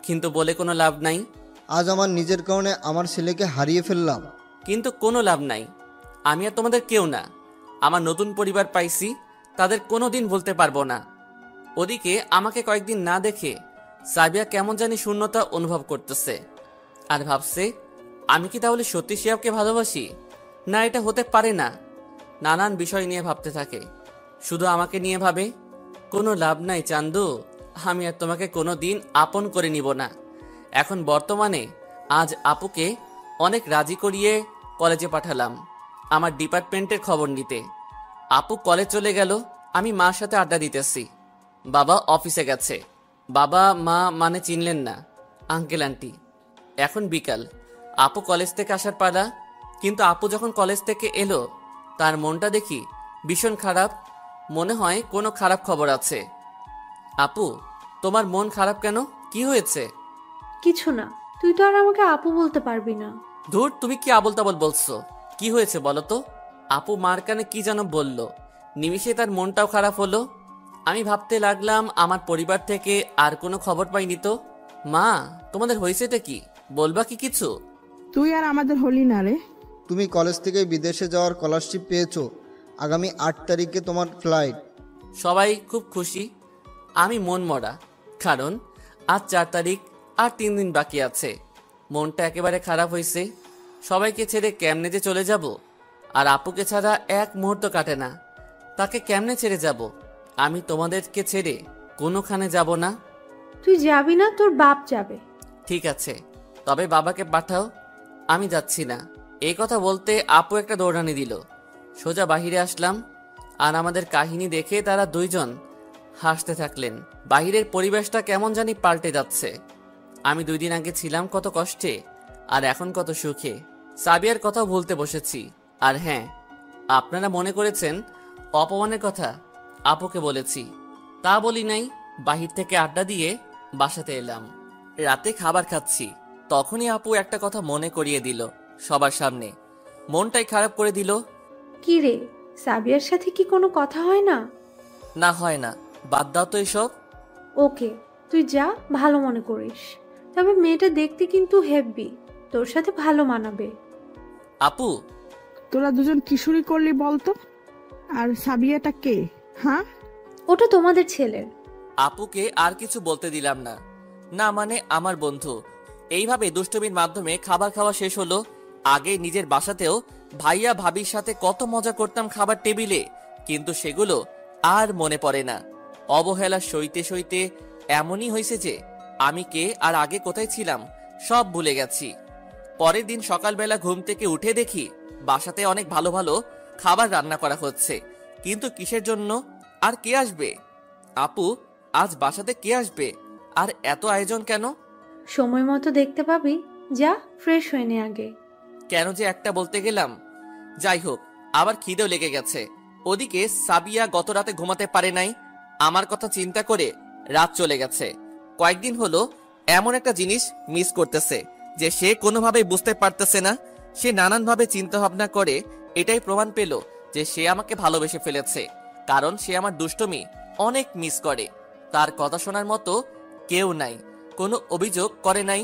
কিন্তু বলে কোনো লাভ নাই। আজ আমার নিজের কারণে আমার ছেলেকে হারিয়ে ফেললাম। কিন্তু কোনো লাভ নাই। আমি আর তোমাদের কেউ না। আমার নতুন পরিবার পাইছি, তাদের কোনোদিন বলতে পারবো না। ওদিকে আমাকে কয়েকদিন না দেখে সাবিয়া কেমন জানি শূন্যতা অনুভব করতেছে, আর ভাবছে আমি কি তাহলে সত্যি শিহাবকে ভালোবাসি, না এটা হতে পারে না। নানান বিষয় নিয়ে ভাবতে থাকে, শুধু আমাকে নিয়ে ভাবে। কোনো লাভ নাই চান্দু, আমি আর তোমাকে কোনো দিন আপন করে নিব না। এখন বর্তমানে আজ আপুকে অনেক রাজি করিয়ে কলেজে পাঠালাম আমার ডিপার্টমেন্টের খবর নিতে। আপু কলেজ চলে গেল, আমি মার সাথে আড্ডা দিতেছি। বাবা অফিসে গেছে। বাবা মা মানে চিনলেন না, আঙ্কেল আন্টি। এখন বিকাল, আপু কলেজ থেকে আসার পালা। কিন্তু আপু যখন কলেজ থেকে এলো, তার মনটা দেখি ভীষণ খারাপ। মনে হয় কোনো খারাপ খবর আছে। আপু, তোমার মন খারাপ কেন? কি হয়েছে? কিছু না, তুই তো আর আমাকে আপু বলতে পারবি না। ধুর, তুমি কি আবল তাবল বলছো? কি হয়েছে বলো তো? আপু মার কানে কি যেন বলল, নিমিষে তার মনটাও খারাপ হলো। আমি ভাবতে লাগলাম আমার পরিবার থেকে আর কোনো খবর পাইনি তো। মা, তোমাদের হয়েছেটা কি? বলবা কি কিছু? তুই আর আমাদের হলি না রে। তুমি কলেজ থেকে বিদেশে যাওয়ার স্কলারশিপ পেয়েছো। আগামী 8 তারিখে তোমার ফ্লাইট। সবাই খুব খুশি, আমি মন মরা। কারণ আজ 4 তারিখ, আর 3 দিন বাকি আছে। মনটা একেবারে খারাপ হয়েছে। সবাইকে ছেড়ে কেমনে যে চলে যাব। আর আপুকে ছাড়া এক মুহূর্ত কাটে না। তাকে কেমনে ছেড়ে যাব? আমি তোমাদেরকে ছেড়ে কোনোখানে যাব না। তুই যাবি না, তোর বাপ যাবে। ঠিক আছে, তবে বাবাকে পাঠাও, আমি যাচ্ছি না। এই কথা বলতে আপু একটা দৌড়ানি দিল। সোজা বাহিরে আসলাম, আর আমাদের কাহিনী দেখে তারা দুইজন হাসতে থাকলেন। বাহিরের পরিবেশটা কেমন জানি পাল্টে যাচ্ছে। আমি 2 দিন আগে ছিলাম কত কষ্টে, আর এখন কত সুখে। সাবিয়ার কথা ভুলতে বসেছি। আর হ্যাঁ, আপনারা মনে করেছেন অপমানের কথা আপুকে বলেছি, তা বলি নাই। বাহির থেকে আড্ডা দিয়ে বাসাতে এলাম। রাতে খাবার খাচ্ছি, তখনই আপু একটা কথা মনে করিয়ে দিল সবার সামনে। মনটাই খারাপ করে দিল। কি রে, সাবিয়ার সাথে কি কোনো কথা হয় না? না, হয় না, বাদ দাও তো এসব। ওকে, তুই যা, ভালো মনে করিস। তবে মেয়েটা দেখতে কিন্তু হেব্বি, তোর সাথে ভালো মানাবে। আপু, তোরা দুজন কিশোরী করলি বলতো? আর সাবিয়াটা কে? হ্যাঁ, ওটা তোমাদের ছেলের। আপুকে আর কিছু বলতে দিলাম না। না মানে আমার বন্ধু। এইভাবে দুষ্টমির মাধ্যমে খাবার খাওয়া শেষ হলো। আগে নিজের বাসাতেও ভাইয়া ভাবির সাথে কত মজা করতাম খাবার টেবিলে, কিন্তু সেগুলো আর মনে পড়ে না। অবহেলা সইতে সইতে এমনই হয়েছে যে আমি কে আর আগে কোথায় ছিলাম সব ভুলে গেছি। পরের দিন সকালবেলা ঘুম থেকে উঠে দেখি বাসাতে অনেক ভালো ভালো খাবার রান্না করা হচ্ছে, কিন্তু কিসের জন্য? আর কে আসবে? আপু, আজ বাসাতে কে আসবে? আর এত আয়োজন কেন? সময় মতো দেখতে পাবি, যা ফ্রেশ হয়ে নে আগে। কেন যে একটা বলতে গেলাম। যাই হোক, আবার খিদেও লেগে গেছে। ওদিকে সাবিয়া গত রাতে ঘুমাতে পারে নাই। আমার কথা চিন্তা করে রাত চলে গেছে। কয়েকদিন হলো এমন একটা জিনিস মিস করতেছে যে সে কোনোভাবেই বুঝতে পারতেছে না। সে নানানভাবে চিন্তা ভাবনা করে এটাই প্রমাণ পেল যে সে আমাকে ভালোবেসে ফেলেছে, কারণ সে আমার দুষ্টুমি অনেক মিস করে। তার কথা শোনার মতো কেউ নাই, কোনো অভিযোগ করে নাই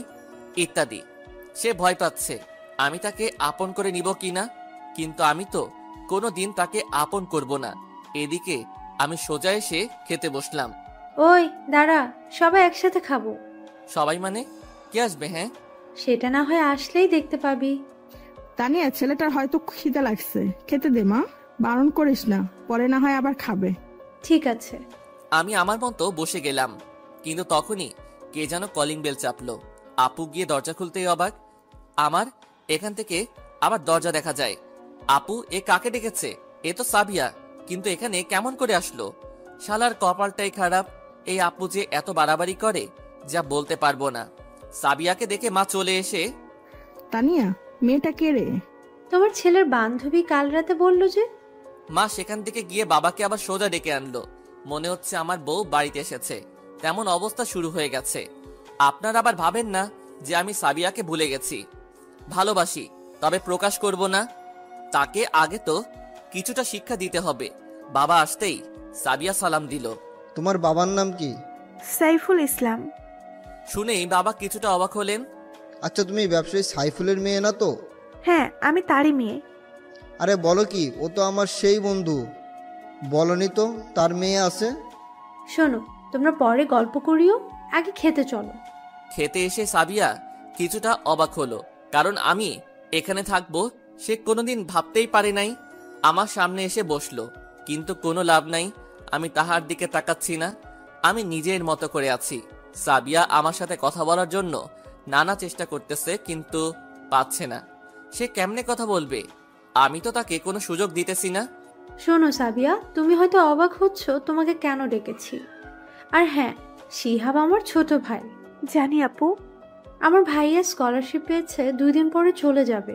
ইত্যাদি। সে ভয় পাচ্ছে আমি তাকে আপন করে নিব কিনা, কিন্তু আমি তো কোনো দিন তাকে আপন করব না। এদিকে আমি সোজা এসে খেতে বসলাম। ওই দাঁড়া, সবাই একসাথে খাবো। সবাই মানে কে আসবে? হ্যাঁ, সেটা না হয় আসলেই দেখতে পাবি। তানিয়া, ছেলেটার হয়তো খিদে লাগছে, খেতে দে মা, বারণ করিস না, পরে না হয় আবার খাবে। ঠিক আছে। আমি আমার মতো বসে গেলাম, কিন্তু তখনই কে যেন কলিং বেল চাপলো। আপু গিয়ে দরজা খুলতেই অবাক। আমার এখান থেকে আবার দরজা দেখা যায়। আপু, এ কাকে ডেকেছে? এ তো সাবিয়া, কিন্তু এখানে কেমন করে আসলো? শালার কপালটাই খারাপ। এই আপু যে এত বাড়াবাড়ি করে যা বলতে পারবো না। সাবিয়াকে দেখে মা চলে এসে, তানিয়া, মেয়েটা কে রে? তোমার ছেলের বান্ধবী কাল রাতে বলল যে। মা সেখান থেকে গিয়ে বাবাকে আবার সোজা ডেকে আনলো। মনে হচ্ছে আমার বউ বাড়িতে এসেছে, তেমন অবস্থা শুরু হয়ে গেছে। আপনারা আবার ভাবেন না যে আমি সাবিয়াকে ভুলে গেছি। ভালোবাসি, তবে প্রকাশ করব না। তাকে আগে তো কিছুটা শিক্ষা দিতে হবে। বাবা আসতেই সাবিয়া সালাম দিল। তোমার বাবার নাম কি? সাইফুল ইসলাম। শুনেই বাবা কিছুটা অবাক হলেন। আচ্ছা, তুমি ব্যবসায়ী সাইফুলের মেয়ে না তো? হ্যাঁ, আমি তারই মেয়ে। আরে বলো কি, ও তো আমার সেই বন্ধু। বলনি তো তার মেয়ে আছে? শোনো, তোমরা পরে গল্প করিও, আগে খেতে চলো। খেতে এসে সাবিয়া কিছুটা অবাক হলো, কারণ আমি এখানে থাকবো সে কোনোদিন ভাবতেই পারে নাই। আমার সামনে এসে বসলো, কিন্তু কোনো লাভ নাই। আমি তাহার দিকে তাকাচ্ছি না, আমি নিজের মতো করে আছি। সাবিয়া আমার সাথে কথা বলার জন্য নানা চেষ্টা করতেছে, কিন্তু পাচ্ছে না। সে কেমনে কথা বলবে? আমি তো তাকে কোনো সুযোগ দিতেছি না। শোনো সাবিয়া, তুমি হয়তো অবাক হচ্ছ তোমাকে কেন ডেকেছি। আর হ্যাঁ, শিহাব আমার ছোট ভাই। জানি আপু। আমার ভাইয়া স্কলারশিপ পেয়েছে, 2 দিন পরে চলে যাবে,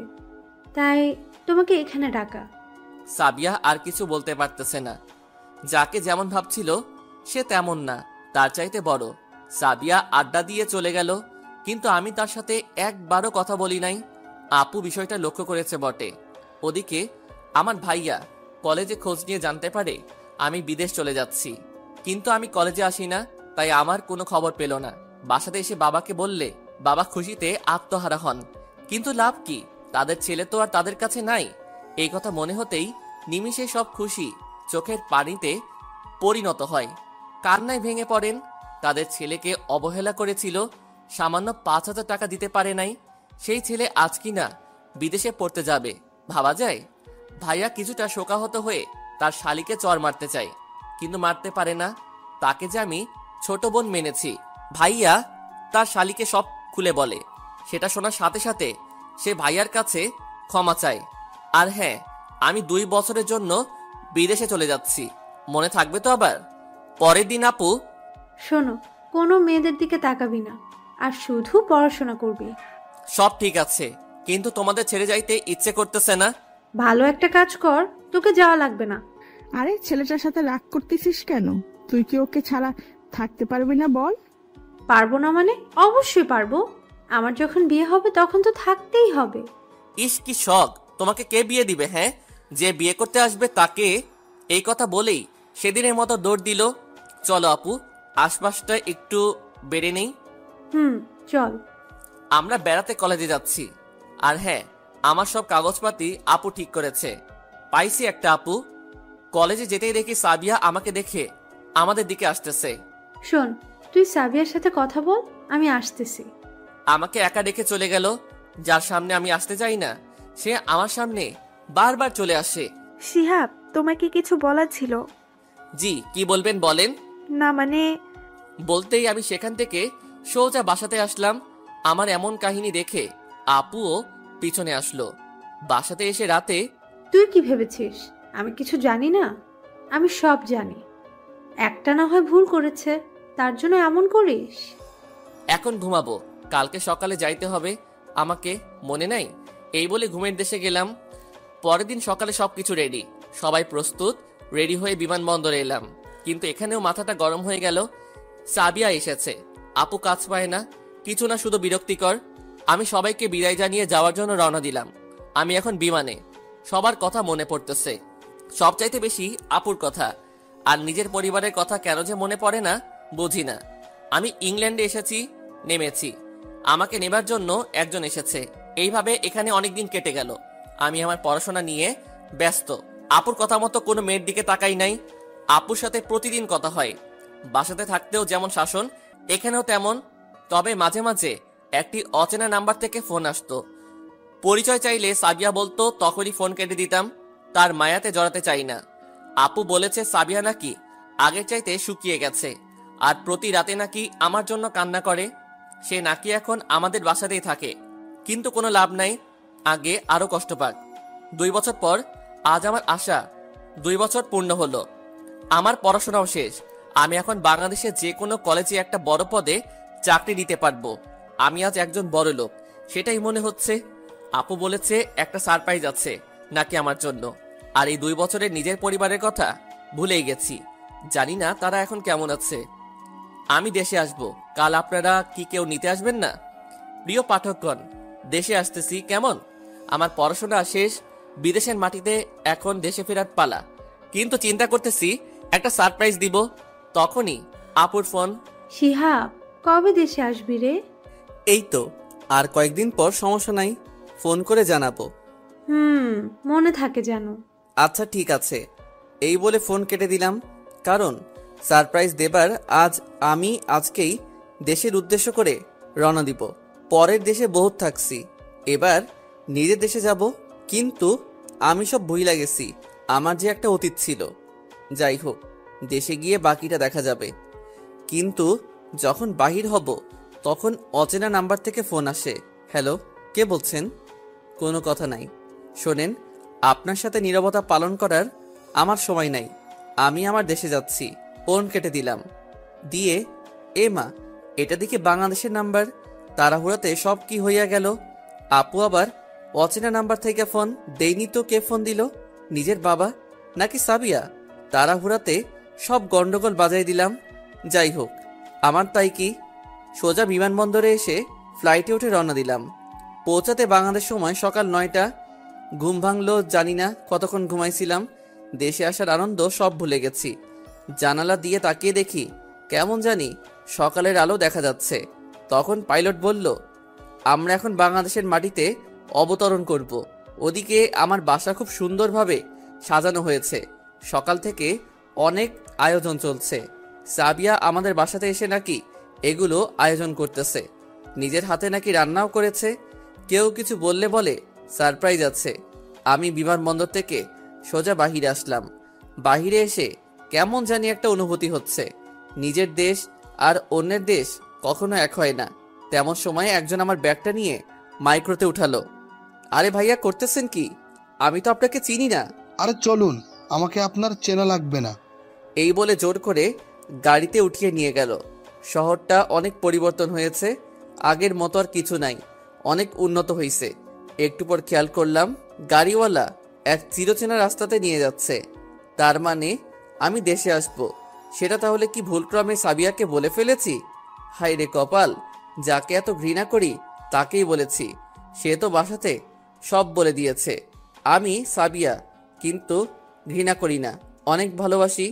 তাই তোমাকে এখানে ডাকা। সাবিয়া আর কিছু বলতে পারতেছে না। যাকে যেমন ভাবছিল সে তেমন না, তার চাইতে বড়। সাবিয়া আড্ডা দিয়ে চলে গেল, কিন্তু আমি তার সাথে একবারও কথা বলি নাই। আপু বিষয়টা লক্ষ্য করেছে বটে। ওদিকে আমার ভাইয়া কলেজে খোঁজ নিয়ে জানতে পারে আমি বিদেশ চলে যাচ্ছি, কিন্তু আমি কলেজে আসি না, তাই আমার কোনো খবর পেল না। বাসাতে এসে বাবাকে বললে বাবা খুশিতে আত্মহারা হন, কিন্তু লাভ কি? তাদের ছেলে তো আর তাদের কাছে নাই। এই কথা মনে হতেই নিমিষে সব খুশি চোখের পানিতে পরিণত হয়। কান্নায় ভেঙে পড়েন। তাদের ছেলেকে অবহেলা করেছিল, সামান্য 5,000 টাকা দিতে পারে নাই। সেই ছেলে আজ কিনা বিদেশে পড়তে যাবে, ভাবা যায়? ভাইয়া কিছুটা শোকাহত হয়ে তার শালিকে চর মারতে চায়, কিন্তু মারতে পারে না। তাকে যে আমি ছোট বোন মেনেছি। ভাইয়া তার শালিকে সব খুলে বলে। সেটা শোনার সাথে সাথে সে ভাইয়ার কাছে ক্ষমা চায়। আর হ্যাঁ, আমি 2 বছরের জন্য বিদেশে চলে যাচ্ছি, মনে থাকবে তো? আবার পরের দিন আপু, শোনো, কোনো মেয়েদের দিকে তাকাবি না, আর শুধু পড়াশোনা করবি। সব ঠিক আছে, কিন্তু তোমাদের ছেড়ে যাইতে ইচ্ছে করতেছে না। ভালো একটা কাজ কর, তোকে যাওয়া লাগবে না। আরে ছেলেটার সাথে রাগ করতেছিস কেন? তুই কি ওকে ছাড়া থাকতে পারবি না বল? পারবো না মানে? অবশ্যই পারবো। আমার যখন বিয়ে হবে তখন তো থাকতেই হবে। ইস কি শখ! তোমাকে কে বিয়ে দিবে? হ্যাঁ, যে বিয়ে করতে আসবে তাকে। এই কথা বলেই সেদিনের মতো দৌড় দিল। চলো আপু, আশপাশটা একটু বেড়ে নেই। চল। আমরা বেড়াতে কলেজে যাচ্ছি। আর হ্যাঁ, আমার সব কাগজপাতি আপু ঠিক করেছে। পাইছি একটা আপু। কলেজে যেতেই দেখি সাবিয়া আমাকে দেখে আমাদের দিকে আসতেছে। শোন, তুই সাবিয়ার সাথে কথা বল, আমি আসতেছি। আমাকে একা রেখে চলে গেল। যার সামনে আমি আসতে চাই না সে আমার সামনে বারবার চলে আসে। শিহাব, তোমাকে কিছু বলার ছিল। জি, কি বলবেন বলেন। না মানে, বলতেই আমি সেখান থেকে সোজা বাসাতে আসলাম। আমার এমন কাহিনী দেখে আপুও পিছনে আসলো। বাসাতে এসে রাতে, তুই কি ভেবেছিস আমি কিছু জানি না? আমি সব জানি। একটা না হয় ভুল করেছে, তার জন্য এমন করিস? এখন ঘুমাবো, কালকে সকালে যাইতে হবে আমাকে, মনে নাই? এই বলে ঘুমের দেশে গেলাম। পরের দিন সকালে সবকিছু রেডি, সবাই প্রস্তুত। রেডি হয়ে বিমানবন্দরে এলাম, কিন্তু এখানেও মাথাটা গরম হয়ে গেল। সাবিয়া এসেছে, আপু কাজ পায় না, কিছু না, শুধু বিরক্তিকর। আমি সবাইকে বিদায় জানিয়ে যাওয়ার জন্য রওনা দিলাম। আমি এখন বিমানে। সবার কথা মনে পড়তেছে, সবচাইতে বেশি আপুর কথা। আর নিজের পরিবারের কথা কেন যে মনে পড়ে না বুঝি না। আমি ইংল্যান্ডে এসেছি, নেমেছি, আমাকে নেবার জন্য একজন এসেছে। এইভাবে এখানে অনেকদিন কেটে গেল। আমি আমার পড়াশোনা নিয়ে ব্যস্ত। আপুর কথা মতো কোনো মেয়ের দিকে তাকাই নাই। আপুর সাথে প্রতিদিন কথা হয়। বাসাতে থাকতেও যেমন শাসন, এখানেও তেমন। তবে মাঝে মাঝে একটি অচেনা নাম্বার থেকে ফোন আসতো। পরিচয় চাইলে সাবিয়া বলতো, তখনই ফোন কেটে দিতাম। তার মায়াতে জড়াতে চাই না। আপু বলেছে সাবিয়া নাকি আগের চাইতে শুকিয়ে গেছে, আর প্রতি রাতে নাকি আমার জন্য কান্না করে। সে নাকি এখন আমাদের বাসাতেই থাকে, কিন্তু কোনো লাভ নাই, আগে আরো কষ্ট পাক। 2 বছর পর আজ আমার আশা 2 বছর পূর্ণ হলো। আমার পড়াশোনাও শেষ। আমি এখন বাংলাদেশে যে কোনো কলেজে একটা বড় পদে চাকরি নিতে পারবো। আমি আজ একজন বড় লোক, সেটাই মনে হচ্ছে। আপু বলেছে একটা সারপ্রাইজ আছে নাকি আমার জন্য, আর এই 2 বছরের নিজের পরিবারের কথা ভুলেই গেছি। জানি না তারা এখন কেমন আছে। আমি দেশে আসব কাল, আপনারা কি কেউ নিতে আসবেন না? প্রিয় পাঠকগণ, দেশে আসতেছি। কেমন? আমার পড়াশোনা শেষ, বিদেশের মাটিতে এখন দেশে ফেরার পালা। কিন্তু চিন্তা করতেছি একটা সারপ্রাইজ দিব। তখনই আপুর ফোন। শিহাব, কবে দেশে আসবি রে? এই তো আর কয়েকদিন পর, সমস্যা নাই, ফোন করে জানাবো। মনে থাকে যেন। আচ্ছা ঠিক আছে। এই বলে ফোন কেটে দিলাম, কারণ সারপ্রাইজ দেবার আমি আজকেই দেশের উদ্দেশ্য করে রওনা দিব। পরের দেশে বহুত থাকছি, এবার নিজের দেশে যাব। কিন্তু আমি সব ভুইলা গেছি, আমার যে একটা অতীত ছিল। যাই হোক, দেশে গিয়ে বাকিটা দেখা যাবে। কিন্তু যখন বাহির হব তখন অচেনা নাম্বার থেকে ফোন আসে। হ্যালো, কে বলছেন? কোনো কথা নাই, শোনেন, আপনার সাথে নীরবতা পালন করার আমার সময় নাই। আমি আমার দেশে যাচ্ছি। ফোন কেটে দিলাম। দিয়ে এ মা, এটা দেখি বাংলাদেশের নাম্বার। তাড়াহুড়াতে সব কি হইয়া গেল। আপু আবার অচেনা নাম্বার থেকে ফোন। দেয়নি তো কে ফোন দিল? নিজের বাবা নাকি সাবিয়া? তাড়াহুড়াতে সব গন্ডগোল বাজাই দিলাম। যাই হোক, আমার তাই কি, সোজা বিমানবন্দরে এসে ফ্লাইটে উঠে রওনা দিলাম। পৌঁছাতে বাংলাদেশ সময় সকাল 9টা। ঘুম ভাঙলো জানি না, কতক্ষণ ঘুমাইছিলাম। দেশে আসার আনন্দ সব ভুলে গেছি। জানালা দিয়ে তাকিয়ে দেখি কেমন জানি সকালের আলো দেখা যাচ্ছে। তখন পাইলট বলল, আমরা এখন বাংলাদেশের মাটিতে অবতরণ করব। ওদিকে আমার বাসা খুব সুন্দরভাবে সাজানো হয়েছে। সকাল থেকে অনেক আয়োজন চলছে। সাবিয়া আমাদের বাসাতে এসে নাকি এগুলো আয়োজন করতেছে। নিজের হাতে নাকি রান্নাও করেছে। কেউ কিছু বললে বলে সারপ্রাইজ আছে। আমি বিমানবন্দর থেকে সোজা বাহিরে আসলাম। বাহিরে এসে কেমন জানি একটা অনুভূতি হচ্ছে। নিজের দেশ আর অন্যের দেশ কখনো এক হয় না। তেমন সময় একজন আমার ব্যাগটা নিয়ে মাইক্রোতে উঠালো। আরে ভাইয়া, করতেছেন কি? আমি তো আপনাকে চিনি না। আরে চলুন, আমাকে আপনার চেনা লাগবে না। এই বলে জোর করে গাড়িতে উঠিয়ে নিয়ে গেল। শহরটা অনেক পরিবর্তন হয়েছে, আগের মতো আর কিছু নাই, অনেক উন্নত হয়েছে। একটু পর খেয়াল করলাম গাড়িওয়ালা এক চিরচেনা রাস্তাতে নিয়ে যাচ্ছে। তার মানে আমি দেশে আসব। সেটা তাহলে কি ভুলক্রমে সাবিয়াকে বলে ফেলেছি? হায় রে কপাল, যাকে এত ঘৃণা করি তাকেই বলেছি। সে তো বাসাতে সব বলে দিয়েছে। আমি সাবিয়া কিন্তু ঘৃণা করি না, অনেক ভালোবাসি।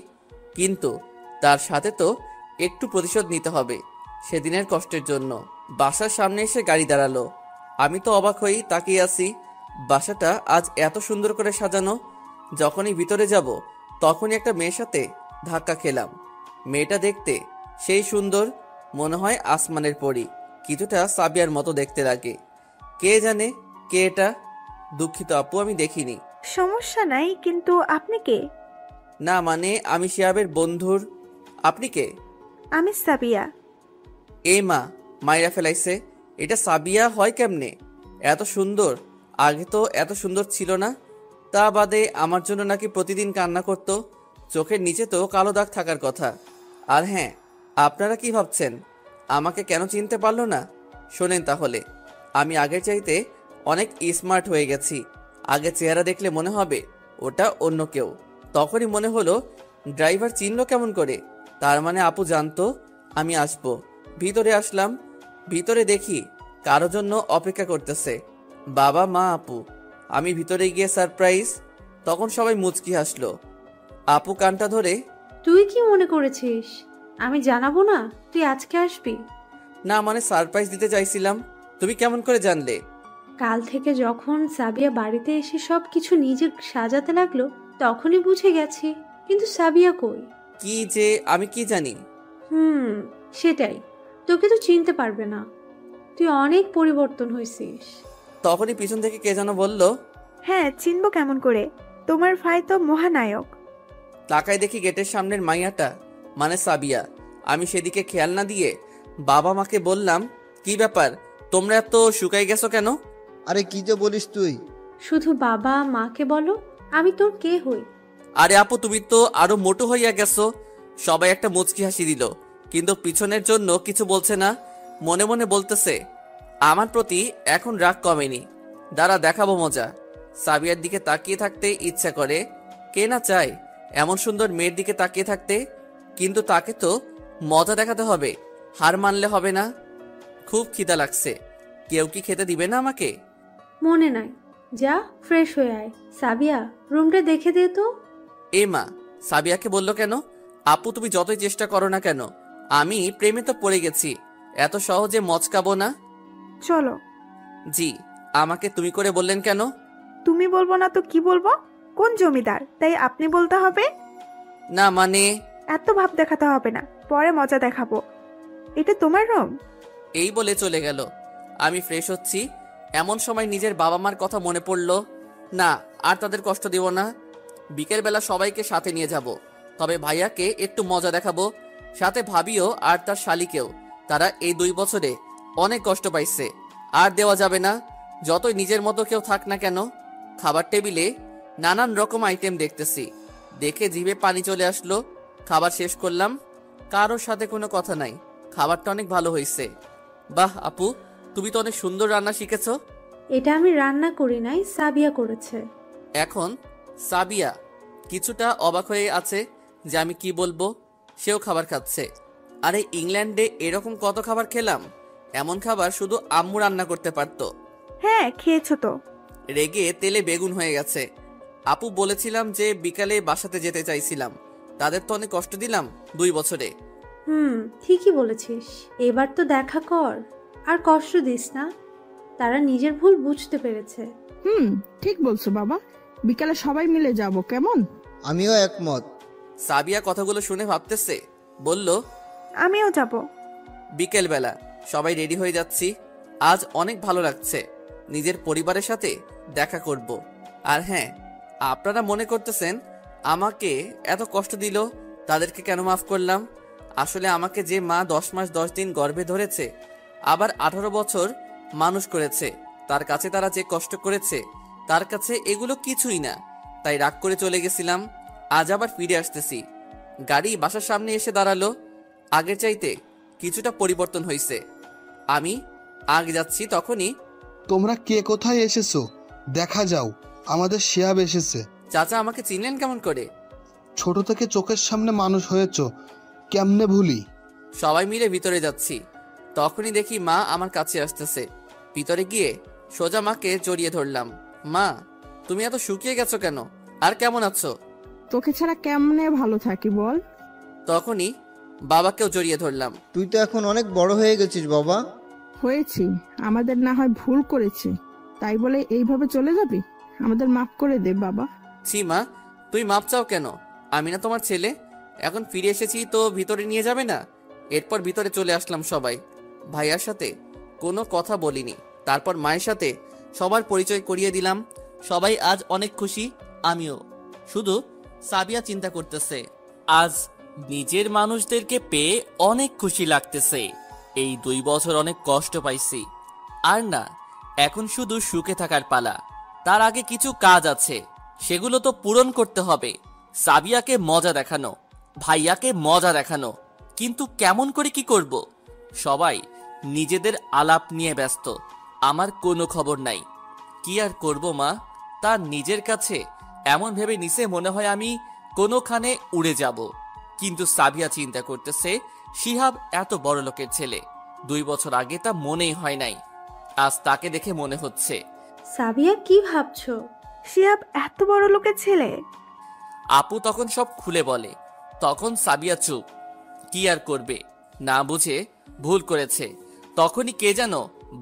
কিন্তু তার সাথে তো একটু প্রতিশোধ নিতে হবে সেদিনের কষ্টের জন্য। বাসার সামনে এসে গাড়ি দাঁড়ালো। আমি তো অবাক হই তাকিয়ে আছি। বাসাটা আজ এত সুন্দর করে সাজানো। যখনই ভিতরে যাব তখনই একটা মেয়ের সাথে ধাক্কা খেলাম। মেয়েটা দেখতে সেই সুন্দর, মনে হয় আসমানের পরী। কিছুটা সাবিয়ার মতো দেখতে লাগে। কে জানে কে এটা? দুঃখিত আপু, আমি দেখিনি। সমস্যা নাই, কিন্তু আপনি কে? না মানে আমি শিহাবের বন্ধুর। আপনি কে? আমি সাবিয়া। এ মা, মাইরা ফেলাইছে। এটা সাবিয়া হয় কেমনে? এত সুন্দর, আগে তো এত সুন্দর ছিল না। তা বাদে আমার জন্য নাকি প্রতিদিন কান্না করতো। চোখের নিচে তো কালো দাগ থাকার কথা। আর হ্যাঁ, আপনারা কি ভাবছেন আমাকে কেন চিনতে পারলো না? শোনেন তাহলে, আমি আগের চাইতে অনেক স্মার্ট হয়ে গেছি। আগে চেহারা দেখলে মনে হবে ওটা অন্য কেউ। তখনই মনে হলো ড্রাইভার চিনলো কেমন করে? তার মানে আপু জানতো আমি আসবো। ভিতরে আসলাম। ভিতরে দেখি কারো জন্য অপেক্ষা করতেছে বাবা, মা, আপু। আমি ভিতরে গিয়ে সারপ্রাইজ। তখন সবাই মুচকি হাসলো। আপু কানটা ধরে, তুই কি মনে করেছিস আমি জানাবো না তুই আজকে আসবি? না মানে সারপ্রাইজ দিতে চাইছিলাম। তুমি কেমন করে জানলে? কাল থেকে যখন সাবিয়া বাড়িতে এসে সব কিছু নিজে সাজাতে লাগলো তখনই বুঝে গেছি। কিন্তু সাবিয়া কই? কি যে আমি কি জানি? সেটাই, তোকে তো চিনতে পারবে না। তুই অনেক পরিবর্তন হয়েছিস। তখনই পিছন থেকে কে যেন বলল, হ্যাঁ, চিনব কেমন করে? তোমার ভাই তো মহানায়ক। তাকায় দেখি গেটের সামনের মাইয়াটা মানে সাবিয়া। আমি সেদিকে খেয়াল না দিয়ে বাবা মাকে বললাম, কি ব্যাপার, তোমরা এত শুকাই গেছো কেন? আরে কি যে বলিস তুই? শুধু বাবা মাকে বলো, আমি তোর কে হই? আরে আপু, তুমি তো আরো মোটো হইয়া গেছো। সবাই একটা মুচকি হাসি দিল, কিন্তু পিছনের জন্য কিছু বলছে না। মনে মনে বলতেছে, আমার প্রতি এখন রাগ কমেনি, দাঁড়া দেখাবো মজা। সাবিয়ার দিকে তাকিয়ে থাকতে ইচ্ছা করে, কে না চায় এমন সুন্দর মেয়ের দিকে তাকিয়ে থাকতে, কিন্তু তাকে তো মজা দেখাতে হবে, হার মানলে হবে না। খুব খিদা লাগছে, কেউ কি খেতে দিবে না আমাকে? মনে নাই, যা ফ্রেশ হয়ে আয়। সাবিয়া, রুমটা দেখে দে তো। এ মা, সাবিয়াকে বললো কেন? আপু, তুমি যতই চেষ্টা করো না কেন, আমি প্রেমে তো পড়ে গেছি, এত সহজে মচকাবো না। চলো। জি, আমাকে তুমি করে বললেন কেন? তুমি বলবো না তো কি বলবো? কোন জমিদার, তাই আপনি বলতে হবে? না মানে, এত ভাব দেখাতে হবে না, পরে মজা দেখাবো। এটা তোমার রুম? এই বলে চলে গেল। আমি ফ্রেশ হচ্ছি, এমন সময় নিজের বাবা মার কথা মনে পড়ল। না, আর তাদের কষ্ট দেব না। বিকেলবেলা সবাইকে সাথে নিয়ে যাব, তবে ভাইয়াকে একটু মজা দেখাবো, সাথে ভাবিও আর তার শালিকেও। তারা এই 2 বছরে অনেক কষ্ট পাইছে, আর দেওয়া যাবে না, যতই নিজের মতো কেউ থাক না কেন। খাবার টেবিলে নানান রকম আইটেম দেখতেছি, দেখে জিভে পানি চলে আসলো। খাবার শেষ করলাম, কারোর সাথে কোনো কথা নাই, খাবারটা অনেক ভালো হয়েছে। বাহ আপু, তুমি তো অনেক সুন্দর রান্না শিখেছো। এটা আমি রান্না করি নাই, সাবিয়া করেছে। এখন সাবিয়া কিছুটা অবাক হয়ে আছে যে আমি কি বলবো, সেও খাবার খাচ্ছে। আরে ইংল্যান্ডে এরকম কত খাবার খেলাম, এমন খাবার শুধু আম্মু রান্না করতে পারতো। হ্যাঁ, খেয়েছো তো। রেগে তেলে বেগুন হয়ে গেছে। আপু, বলেছিলাম যে বিকালে বাসাতে যেতে চাইছিলাম, তাদের তো অনেক কষ্ট দিলাম 2 বছরে। ঠিকই বলেছিস, এবার তো দেখা কর, আর কষ্ট দিস না। তারা নিজের ভুল বুঝতে পেরেছে। ঠিক বলছো বাবা, বিকালে সবাই মিলে যাব, কেমন? আমিও একমত। সাবিয়া কথাগুলো শুনে ভাবতেছে, বলল, আমিও যাব। বিকেলবেলা সবাই রেডি হয়ে যাচ্ছি। আজ অনেক ভালো লাগছে, নিজের পরিবারের সাথে দেখা করব। আর হ্যাঁ, আপনারা মনে করতেছেন আমাকে এত কষ্ট দিল, তাদেরকে কেন মাফ করলাম? আসলে আমাকে যে মা 10 মাস 10 দিন গর্ভে ধরেছে, আবার 18 বছর মানুষ করেছে, তার কাছে তারা যে কষ্ট করেছে, তার কাছে এগুলো কিছুই না। তাই রাগ করে চলে গেছিলাম, আজ আবার ফিরে আসতেছি। গাড়ি বাসার সামনে এসে দাঁড়ালো, আগের চাইতে কিছুটা পরিবর্তন হয়েছে। আমি আগে যাচ্ছি, তখনই, তোমরা কে কোথায় এসেছো দেখা যাও, আমাদের শিহাব এসেছে। চাচা, আমাকে চিনলেন কেমন করে? ছোট থেকে চোখের সামনে মানুষ হয়েছো, কেমনে ভুলি। সবাই মিলে ভিতরে যাচ্ছি, তখনই দেখি মা আমার কাছে আসতেছে। ভিতরে গিয়ে সোজা মাকে জড়িয়ে ধরলাম। মা, তুমি এত শুকিয়ে গেছো কেন, আর কেমন আছো? তোকে ছাড়া কেমনে ভালো থাকি বল। তখনই বাবাকেও জড়িয়ে ধরলাম। তুই তো এখন অনেক বড় হয়ে গেছিস বাবা। হয়েছি, আমাদের না হয় ভুল করেছি, তাই বলে এইভাবে চলে যাবি? আমাদের মাফ করে দে বাবা। ছি মা, তুই মাপ চাও কেন? আমি না তোমার ছেলে? এখন ফিরে এসেছি তো ভিতরে নিয়ে যাবে না? এরপর ভিতরে চলে আসলাম সবাই। ভাইয়ার সাথে কোনো কথা বলিনি, তারপর মায়ের সাথে সবার পরিচয় করিয়ে দিলাম। সবাই আজ অনেক খুশি, আমিও। শুধু সাবিয়া চিন্তা করতেছে, আজ নিজের মানুষদেরকে পেয়ে অনেক খুশি লাগতেছে। এই 2 বছর অনেক কষ্ট পাইছি, আর না, এখন শুধু সুখে থাকার পালা। তার আগে কিছু কাজ আছে, সেগুলো তো পূরণ করতে হবে। সাবিয়াকে মজা দেখানো, ভাইয়াকে মজা দেখানো, কিন্তু কেমন করে কি করব? সবাই নিজেদের আলাপ নিয়ে ব্যস্ত, আমার কোনো খবর নাই। কি আর করব মা, তার নিজের কাছে এমন ভেবে নিছে মনে হয় আমি কোনোখানে উড়ে যাব। কিন্তু সাবিয়া চিন্তা করতেছে, শিহাব এত বড় লোকের ছেলে, 2 বছর আগে তা মনেই হয় নাই, আজ তাকে দেখে মনে হচ্ছে। সাবিয়া, কি ভাবছো? শিহাব এত বড় লোকের ছেলে? আপু তখন সব খুলে বলে। তখন সাবিয়া চুপ, কি আর করবে, না বুঝে ভুল করেছে। তখনই কে যেন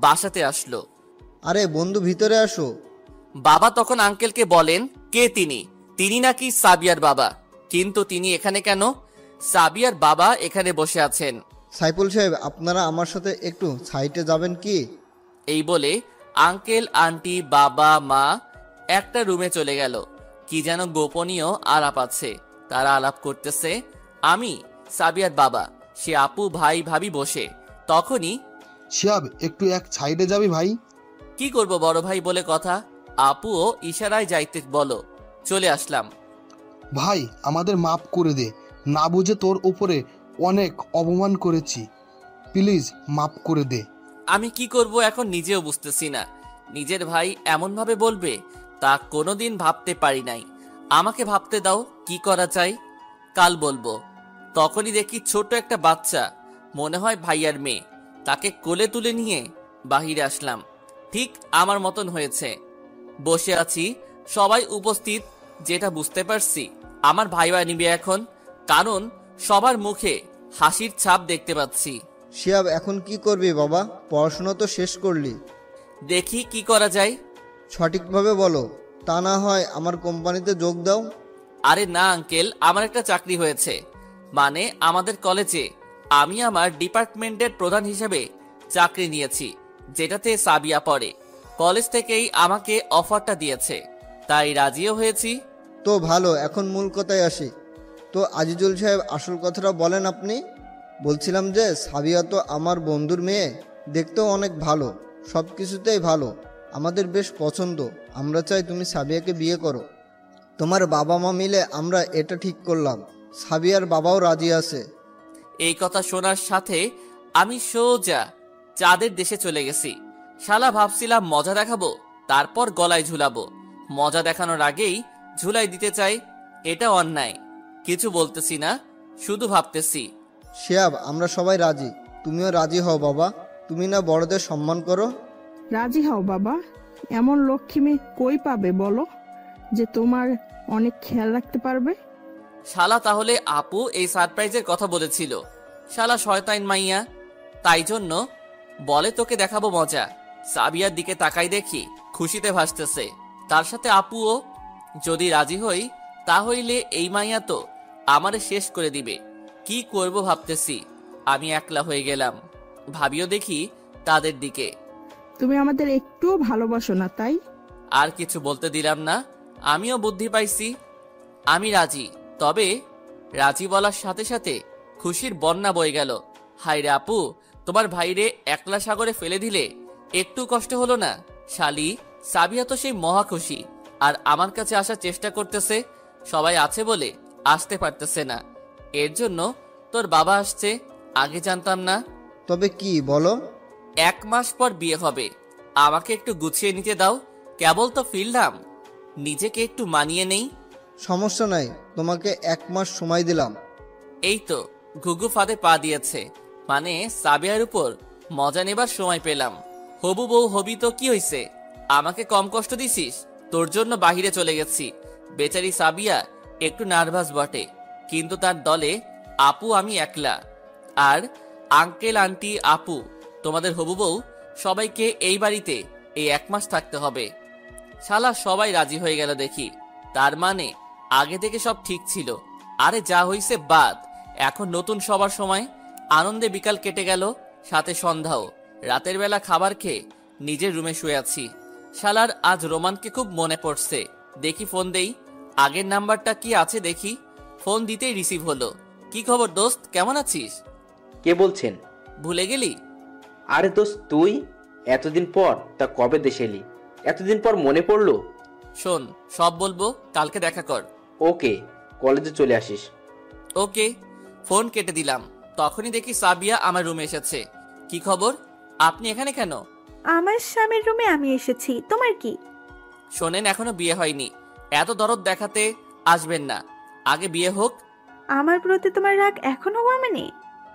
বাসাতে আসলো। আরে বন্ধু, ভিতরে আসো। বাবা তখন আঙ্কেলকে বলেন, কে তিনি? তিনি নাকি সাবিয়ার বাবা। কিন্তু তিনি এখানে কেন? সাবিয়ার বাবা এখানে বসে আছেন। সাইফুল সাহেব, আপনারা আমার সাথে একটু সাইটে যাবেন কি? এই বলে আঙ্কেল আন্টি বাবা মা একটা রুমে চলে গেল। কি যেন গোপনীয় আলাপ আছে, তারা আলাপ করতেছে। আমি সাবিয়ার বাবা, সে আপু ভাই ভাবি বসে। তখনই শিহাব, একটু এক সাইডে যাবি ভাই? কি করব বড় ভাই বলে কথা, আপুও ইশারায় যাইতে বলো। চলে আসলাম। ভাই, আমাদের মাফ করে দে, না বুঝে তোর উপরে অনেক অপমান করেছি, প্লিজ মাফ করে দে। আমি কি করব এখন নিজেও বুঝতেছি না। নিজের ভাই এমন ভাবে বলবে তা কোনোদিন ভাবতে পারি নাই। আমাকে ভাবতে দাও কি করা যায়, কাল বলবো। তখনই দেখি ছোট একটা বাচ্চা, মনে হয় ভাইয়ার মেয়ে, তাকে কোলে তুলে নিয়ে বাহিরে আসলাম। ঠিক আমার মতন হয়েছে, বসে আছি, সবাই উপস্থিত। যেটা বুঝতে পারছি আমার ভাইয়া নিবে এখন, কারণ সবার মুখে হাসির ছাপ দেখতে পাচ্ছি। শিহাব, এখন কি করবি বাবা? পড়াশোনা তো শেষ করলি। দেখি কি করা যায়। সঠিকভাবে বলো, তা না হয় আমার কোম্পানিতে যোগ দাও। আরে না আঙ্কেল, আমার একটা চাকরি হয়েছে, মানে আমাদের কলেজে আমি আমার ডিপার্টমেন্টের প্রধান হিসেবে চাকরি নিয়েছি, যেটাতে সাবিয়া পড়ে। কলেজ থেকেই আমাকে অফারটা দিয়েছে, তাই রাজিও হয়েছি। তো ভালো, এখন মূল কথায় আসি। তো আজিজুল সাহেব, আসল কথাটা বলেন আপনি। বলছিলাম যে সাবিয়া তো আমার বন্ধুর মেয়ে, দেখতেও অনেক ভালো, সব কিছুতেই ভালো, আমাদের বেশ পছন্দ। আমরা চাই তুমি সাবিয়াকে বিয়ে করো। তোমার বাবা মা মিলে আমরা এটা ঠিক করলাম, সাবিয়ার বাবাও রাজি আছে। এই কথা শোনার সাথে আমি সোজা চাঁদের দেশে চলে গেছি। শালা ভাবছিলাম মজা দেখাবো, তারপর গলায় ঝুলাবো। মজা দেখানোর আগেই ঝুলাই দিতে চাই, এটা অন্যায়। কিছু বলতেছি না, শুধু ভাবতেছি। শিহাব, আমরা সবাই রাজি, তুমিও রাজি হও বাবা। তুমি না বড়দের সম্মান করো। রাজি হও বাবা, এমন লক্ষ্মী মেয়ে কই পাবে বলো, যে তোমার অনেক খেয়াল রাখতে পারবে। শালা তাহলে আপু এই সারপ্রাইজের কথা বলেছিল। শালা শয়তান মাইয়া, তাই জন্য বলে তোকে দেখাবো মজা। সাবিয়ার দিকে তাকাই দেখি খুশিতে ভাসতেছে, তার সাথে আপুও। যদি রাজি হই তাহলে এই মাইয়া তো আমারে শেষ করে দিবে। কি করব ভাবতেছি, আমি একলা হয়ে গেলাম। ভাবিও দেখি তাদের দিকে। তুমি আমাদের একটুও ভালোবাসো না, তাই? আর কিছু বলতে দিলাম না, আমিও বুদ্ধি পাইছি। আমি রাজি, তবে রাজি বলার সাথে সাথে খুশির বন্যা বয়ে গেল। হায়রে আপু, তোমার ভাইরে একলা সাগরে ফেলে দিলে একটু কষ্ট হলো না? শালি, সাবিয়া তো সেই মহা খুশি, আর আমার কাছে আসার চেষ্টা করতেছে। সবাই আছে বলে আসতে পারতেছে না, এর জন্য তোর বাবা আসছে। আগে জানতাম না। তবে কি বলো? 1 মাস পর বিয়ে হবে, আমাকে একটু গুছিয়ে নিতে দাও। কেবল তো ফিরলাম, নিজেকে একটু মানিয়ে নেই। সমস্যা নাই, তোমাকে 1 মাস সময় দিলাম। এই তো ঘুঘু ফাঁদে পা দিয়েছে, মানে সাবিয়ার উপর মজা নেবার সময় পেলাম। হবু বউ হবি তো কি হইছে, আমাকে কম কষ্ট দিছিস? তোর জন্য বাহিরে চলে গেছি। বেচারি সাবিয়া একটু নার্ভাস বটে, কিন্তু তার দলে আপু আমি একলা। আর আঙ্কেল আন্টি আপু তোমাদের হবু বউ সবাইকে এই বাড়িতে এই 1 মাস থাকতে হবে। শালা সবাই রাজি হয়ে গেল দেখি, তার মানে আগে থেকে সব ঠিক ছিল। আরে যা হইছে বাদ, এখন নতুন সবার সময়। আনন্দে বিকাল কেটে গেল, সাথে সন্ধ্যাও। রাতের বেলা খাবার খেয়ে নিজের রুমে শুয়ে আছি। শালার আজ রোমানকে খুব মনে পড়ছে, দেখি ফোন দেই। আগের নাম্বারটা কি আছে দেখি। ফোন দিতেই রিসিভ হলো। কি খবর দোস্ত, কেমন আছিস? কে বলছেন? ভুলে গেলি? আরে দোস্ত, তুই এতদিন পর, তা কবে দেশে এলি? এতদিন পর মনে পড়লো। শোন, সব বলবো, কালকে দেখা কর। ওকে, কলেজে চলে আসিস। ওকে। ফোন কেটে দিলাম। তখনই দেখি সাবিয়া আমার রুমে এসেছে। কি খবর, আপনি এখানে কেন? আমার স্বামীর রুমে আমি এসেছি, তোমার কি? শোনেন, এখনো বিয়ে হয়নি, এত দরদ দেখাতে আসবেন না, আগে বিয়ে হোক। আমার প্রতি তোমার রাগ এখনো কমেনি?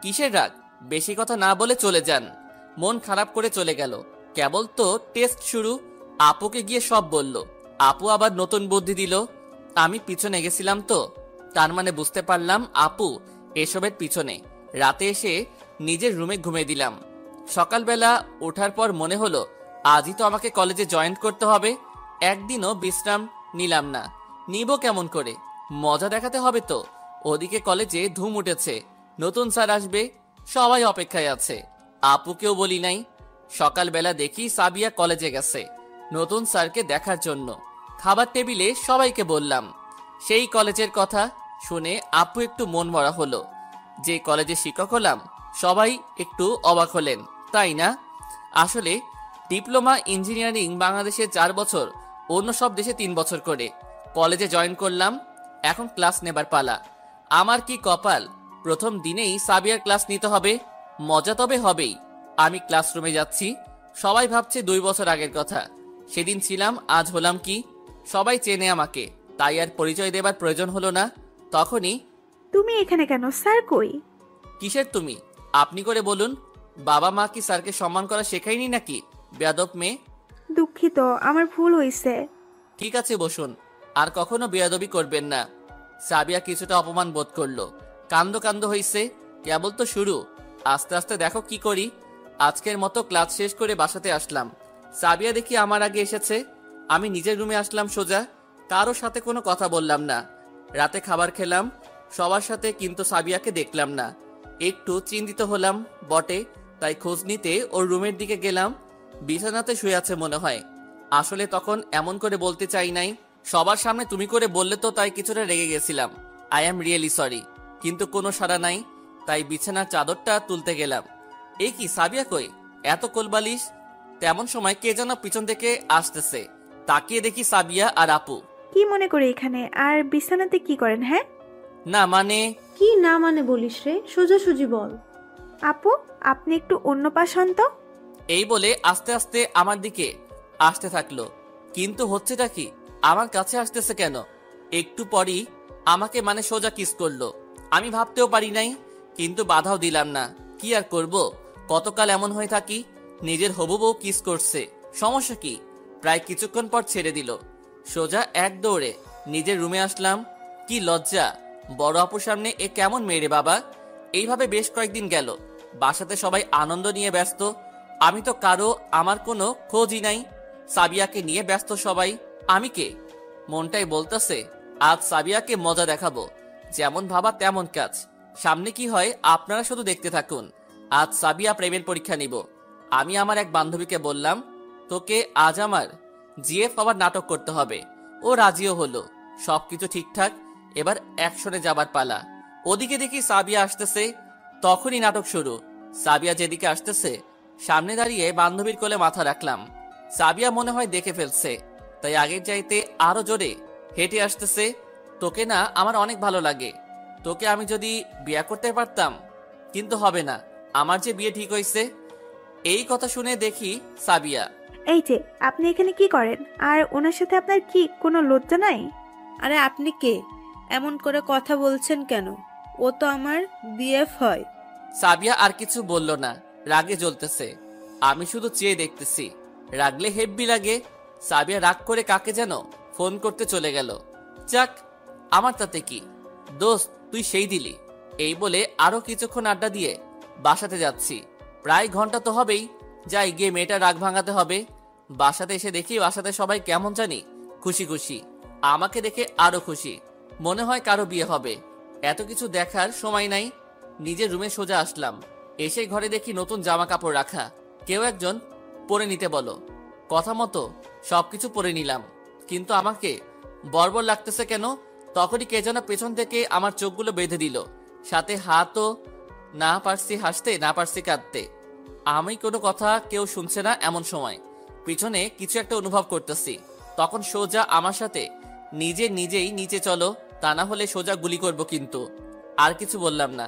কিসের রাগ? বেশি কথা না বলে চলে যান। মন খারাপ করে চলে গেল। কেবল তো টেস্ট শুরু। আপুকে গিয়ে সব বলল। আপু আবার নতুন বুদ্ধি দিল। আমি পিছনে গেছিলাম তো, তার মানে বুঝতে পারলাম আপু এসবের পিছনে। রাতে এসে নিজের রুমে ঘুমিয়ে দিলাম। সকালবেলা ওঠার পর মনে হলো আজই তো আমাকে কলেজে জয়েন করতে হবে। একদিনও বিশ্রাম নিলাম না। নিব কেমন করে? মজা দেখাতে হবে তো। ওদিকে কলেজে ধুম উঠেছে, নতুন স্যার আসবে, সবাই অপেক্ষায় আছে। আপুকেও বলি নাই। সকালবেলা দেখি সাবিয়া কলেজে গেছে নতুন স্যারকে দেখার জন্য। খাবার টেবিলে সবাইকে বললাম। সেই কলেজের কথা শুনে আপু একটু মন মরা হলো। যে কলেজে শিক্ষক হলাম সবাই একটু অবাক হলেন, তাই না? আসলে ডিপ্লোমা ইঞ্জিনিয়ারিং বাংলাদেশে 4 বছর, অন্য সব দেশে 3 বছর করে। কলেজে জয়েন করলাম, এখন ক্লাস নেবার পালা। আমার কি কপাল, প্রথম দিনেই সাবিয়ার ক্লাস নিতে হবে। মজা তবে হবেই। আমি ক্লাসরুমে যাচ্ছি, সবাই ভাবছে 2 বছর আগের কথা। সেদিন ছিলাম, আজ হলাম কি। সবাই চেনে আমাকে, তাই আর পরিচয় দেবার প্রয়োজন হলো না। তখনই, তুমি এখানে কেন? স্যার কই? কিসের তুমি? আপনি করে বলুন। বাবা মা কি স্যারকে সম্মান করা শেখায়নি নাকি? বেয়াদব মেয়ে। দুঃখিত, আমার ভুল হয়েছে। ঠিক আছে, বসুন। আর কখনো বেয়াদবি করবেন না। সাবিয়া কিছুটা অপমান বোধ করলো। কান্দ কান্দ হইছে, কেবল তো শুরু। আস্তে আস্তে দেখো কি করি। আজকের মতো ক্লাস শেষ করে বাসাতে আসলাম। সাবিয়া দেখি আমার আগে এসেছে। আমি নিজের রুমে আসলাম সোজা, কারোর সাথে কোনো কথা বললাম না। রাতে খাবার খেলাম সবার সাথে, কিন্তু সাবিয়াকে দেখলাম না। একটু চিন্তিত হলাম বটে, তাই খোঁজ নিতে ওর রুমের দিকে গেলাম। বিছানাতে শুয়ে আছে মনে হয়। আসলে তখন এমন করে বলতে চাই নাই, সবার সামনে তুমি করে বললে তো, তাই কিছুটা রেগে গেছিলাম। I am really sorry. কিন্তু কোনো সাড়া নাই, তাই বিছানার চাদরটা তুলতে গেলাম। এ কি, সাবিয়া কই? এত কোলবালিশ। তেমন সময় কে যেন পিছন থেকে আসতেছে। তাকিয়ে দেখি সাবিয়া আর আপু। কি মনে করে এখানে? আর বিছানাতে কি করেন? হ্যাঁ, না মানে। কি না মানে বলিস রে, সোজাসুজি বল। আপু, আপনি একটু অন্য পাশ হন তো। এই বলে আস্তে আস্তে আমার দিকে আসতে থাকলো। কিন্তু হচ্ছেটা কি? আমার কাছে আসতেছে কেন? একটু পরই আমাকে মানে সোজা কিস করলো। আমি ভাবতেও পারি নাই, কিন্তু বাধাও দিলাম না। কি আর করব, কতকাল এমন হয়ে থাকি। নিজের হবু বউ কিস করছে, সমস্যা কি? প্রায় কিছুক্ষণ পর ছেড়ে দিল। সোজা এক দৌড়ে নিজের রুমে আসলাম। কি লজ্জা, বড় আপুর সামনে এ কেমন মেয়ে রে বাবা। এইভাবে বেশ কয়েকদিন গেল। বাসাতে সবাই আনন্দ নিয়ে ব্যস্ত, আমি তো কারো আমার কোনো খোঁজই নাই। সাবিয়াকে নিয়ে ব্যস্ত সবাই, আমি কে? মনটাই বলতেছে আজ সাবিয়াকে মজা দেখাবো। যেমন ভাবা তেমন কাজ। সামনে কি হয় আপনারা শুধু দেখতে থাকুন। আজ সাবিয়া প্রেমের পরীক্ষা নিব। আমি আমার এক বান্ধবীকে বললাম, তোকে আজ আমার জিএফ হওয়ার নাটক করতে হবে। ও রাজিও হলো। সবকিছু ঠিকঠাক, এবার অ্যাকশনে যাবার পালা। ওদিকে দেখি সাবিয়া আসতেছে, তখনই নাটক শুরু। সাবিয়া যেদিকে আসতেছে সামনে দাঁড়িয়ে বান্ধবীর কোলে মাথা রাখলাম। সাবিয়া মনে হয় দেখে ফেলছে, তাই আগের চাইতে আরো জোরে হেঁটে আসতেছে। তোকে না আমার অনেক ভালো লাগে। তোকে আমি যদি বিয়ে করতে পারতাম, কিন্তু হবে না। আমার যে বিয়ে ঠিক হয়েছে। এই কথা শুনে দেখি সাবিয়া। এই যে, আপনি এখানে কি করেন? আর ওনার সাথে আপনার কি কোনো লজ্জা নাই? আরে আপনি কে? এমন করে কথা বলছেন কেন? ও তো আমার বিএফ হয়। সাবিয়া আর কিছু বলল না, রাগে জ্বলতেছে। আমি শুধু চেয়ে দেখতেছি। রাগলে হেব্বি লাগে। সাবিয়া রাগ করে কাকে যেন ফোন করতে চলে গেল। যাক, আমার তাতে কি। দোস্ত, তুই সেই দিলি। এই বলে আরো কিছুক্ষণ আড্ডা দিয়ে বাসাতে যাচ্ছি। প্রায় ঘন্টা তো হবেই। যাই গিয়ে মেয়েটা রাগ ভাঙাতে হবে। বাসাতে এসে দেখি বাসাতে সবাই কেমন জানি খুশি খুশি। আমাকে দেখে আরো খুশি, মনে হয় কারো বিয়ে হবে। এত কিছু দেখার সময় নাই। নিজের রুমে সোজা আসলাম। এসে ঘরে দেখি নতুন জামা কাপড় রাখা। কেউ একজন পরে নিতে বলো। কথা মতো সবকিছু পরে নিলাম, কিন্তু আমাকে বর্বর লাগতেছে কেন? তখনই কে যেন পেছন থেকে আমার চোখগুলো বেঁধে দিল। সাথে হাতও। না পারছি হাসতে, না পারছি কাঁদতে। আমি কোনো কথা কেউ শুনছে না এমন সময় পিছনে কিছু একটা অনুভব করতেছি। তখন সোজা আমার সাথে নিজেই নিচে চলো, তা না হলে সোজা গুলি করব। কিন্তু আর কিছু বললাম না।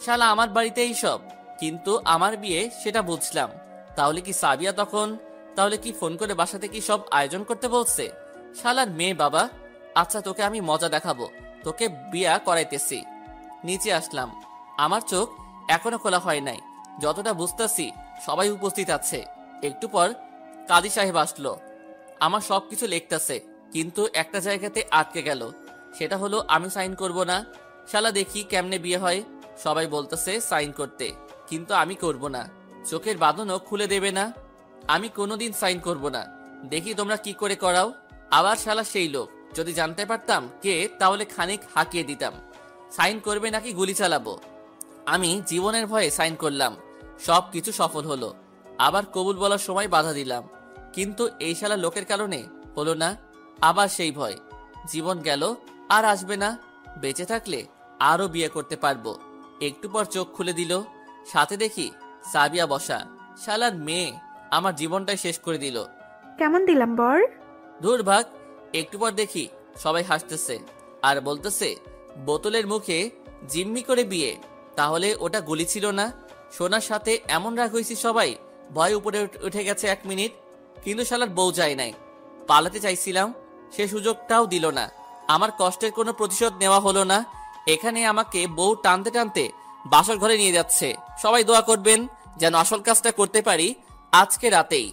শালা আমার বাড়িতে এই সব, কিন্তু আমার বিয়ে সেটা বুঝলাম। তাহলে কি সাবিয়া তখন, তাহলে কি ফোন করে বাসাতে কি সব আয়োজন করতে বলছে? শালার মেয়ে বাবা। আচ্ছা, তোকে আমি মজা দেখাবো। তোকে বিয়া করাইতেছি। নিচে আসলাম। আমার চোখ এখনো খোলা হয় নাই। যতটা বুঝতেছি সবাই উপস্থিত আছে। একটু পর কাজী সাহেব আসলো। আমার সবকিছু লিখতেছে, কিন্তু একটা জায়গাতে আটকে গেল। সেটা হলো আমি সাইন করব না। শালা দেখি কেমনে বিয়ে হয়। সবাই বলতেছে সাইন করতে, কিন্তু আমি করব না। চোখের বাঁধনও খুলে দেবে না। আমি কোনোদিন সাইন করব না। দেখি তোমরা কি করে করাও। আবার শালা সেই লোক, যদি জানতে পারতাম কে, তাহলে খানিক হাঁকিয়ে দিতাম। সাইন করবে নাকি গুলি চালাবো? আমি জীবনের ভয়ে সাইন করলাম, সব কিছু সফল হলো। আবার কবুল বলার সময় বাধা দিলাম, কিন্তু এই শালা লোকের কারণে হলো না। আবার সেই ভয়, জীবন গেল, আর আসবে না। বেঁচে থাকলে আরো বিয়ে করতে পারবো। একটু পর চোখ খুলে দিল, সাথে দেখি সাবিয়া বসা। শালার মেয়ে আমার জীবনটাই শেষ করে দিল। কেমন দিলাম বর? দূর ভাগ। একটু পর দেখি সবাই হাসতেছে আর বলতেছে, বোতলের মুখে জিম্মি করে বিয়ে, তাহলে ওটা গুলি ছিল না? সোনার সাথে এমন রাগ হয়েছি সবাই, ভয় উপরে উঠে গেছে 1 মিনিট। কিন্তু শালার বউ যায় নাই। পালাতে চাইছিলাম, সে সুযোগটাও দিল না। আমার কষ্টের কোনো প্রতিশোধ নেওয়া হলো না। এখানে আমাকে বউ টানতে টানতে বাসর ঘরে নিয়ে যাচ্ছে। সবাই দোয়া করবেন যেন আসল কাজটা করতে পারি আজকে রাতেই।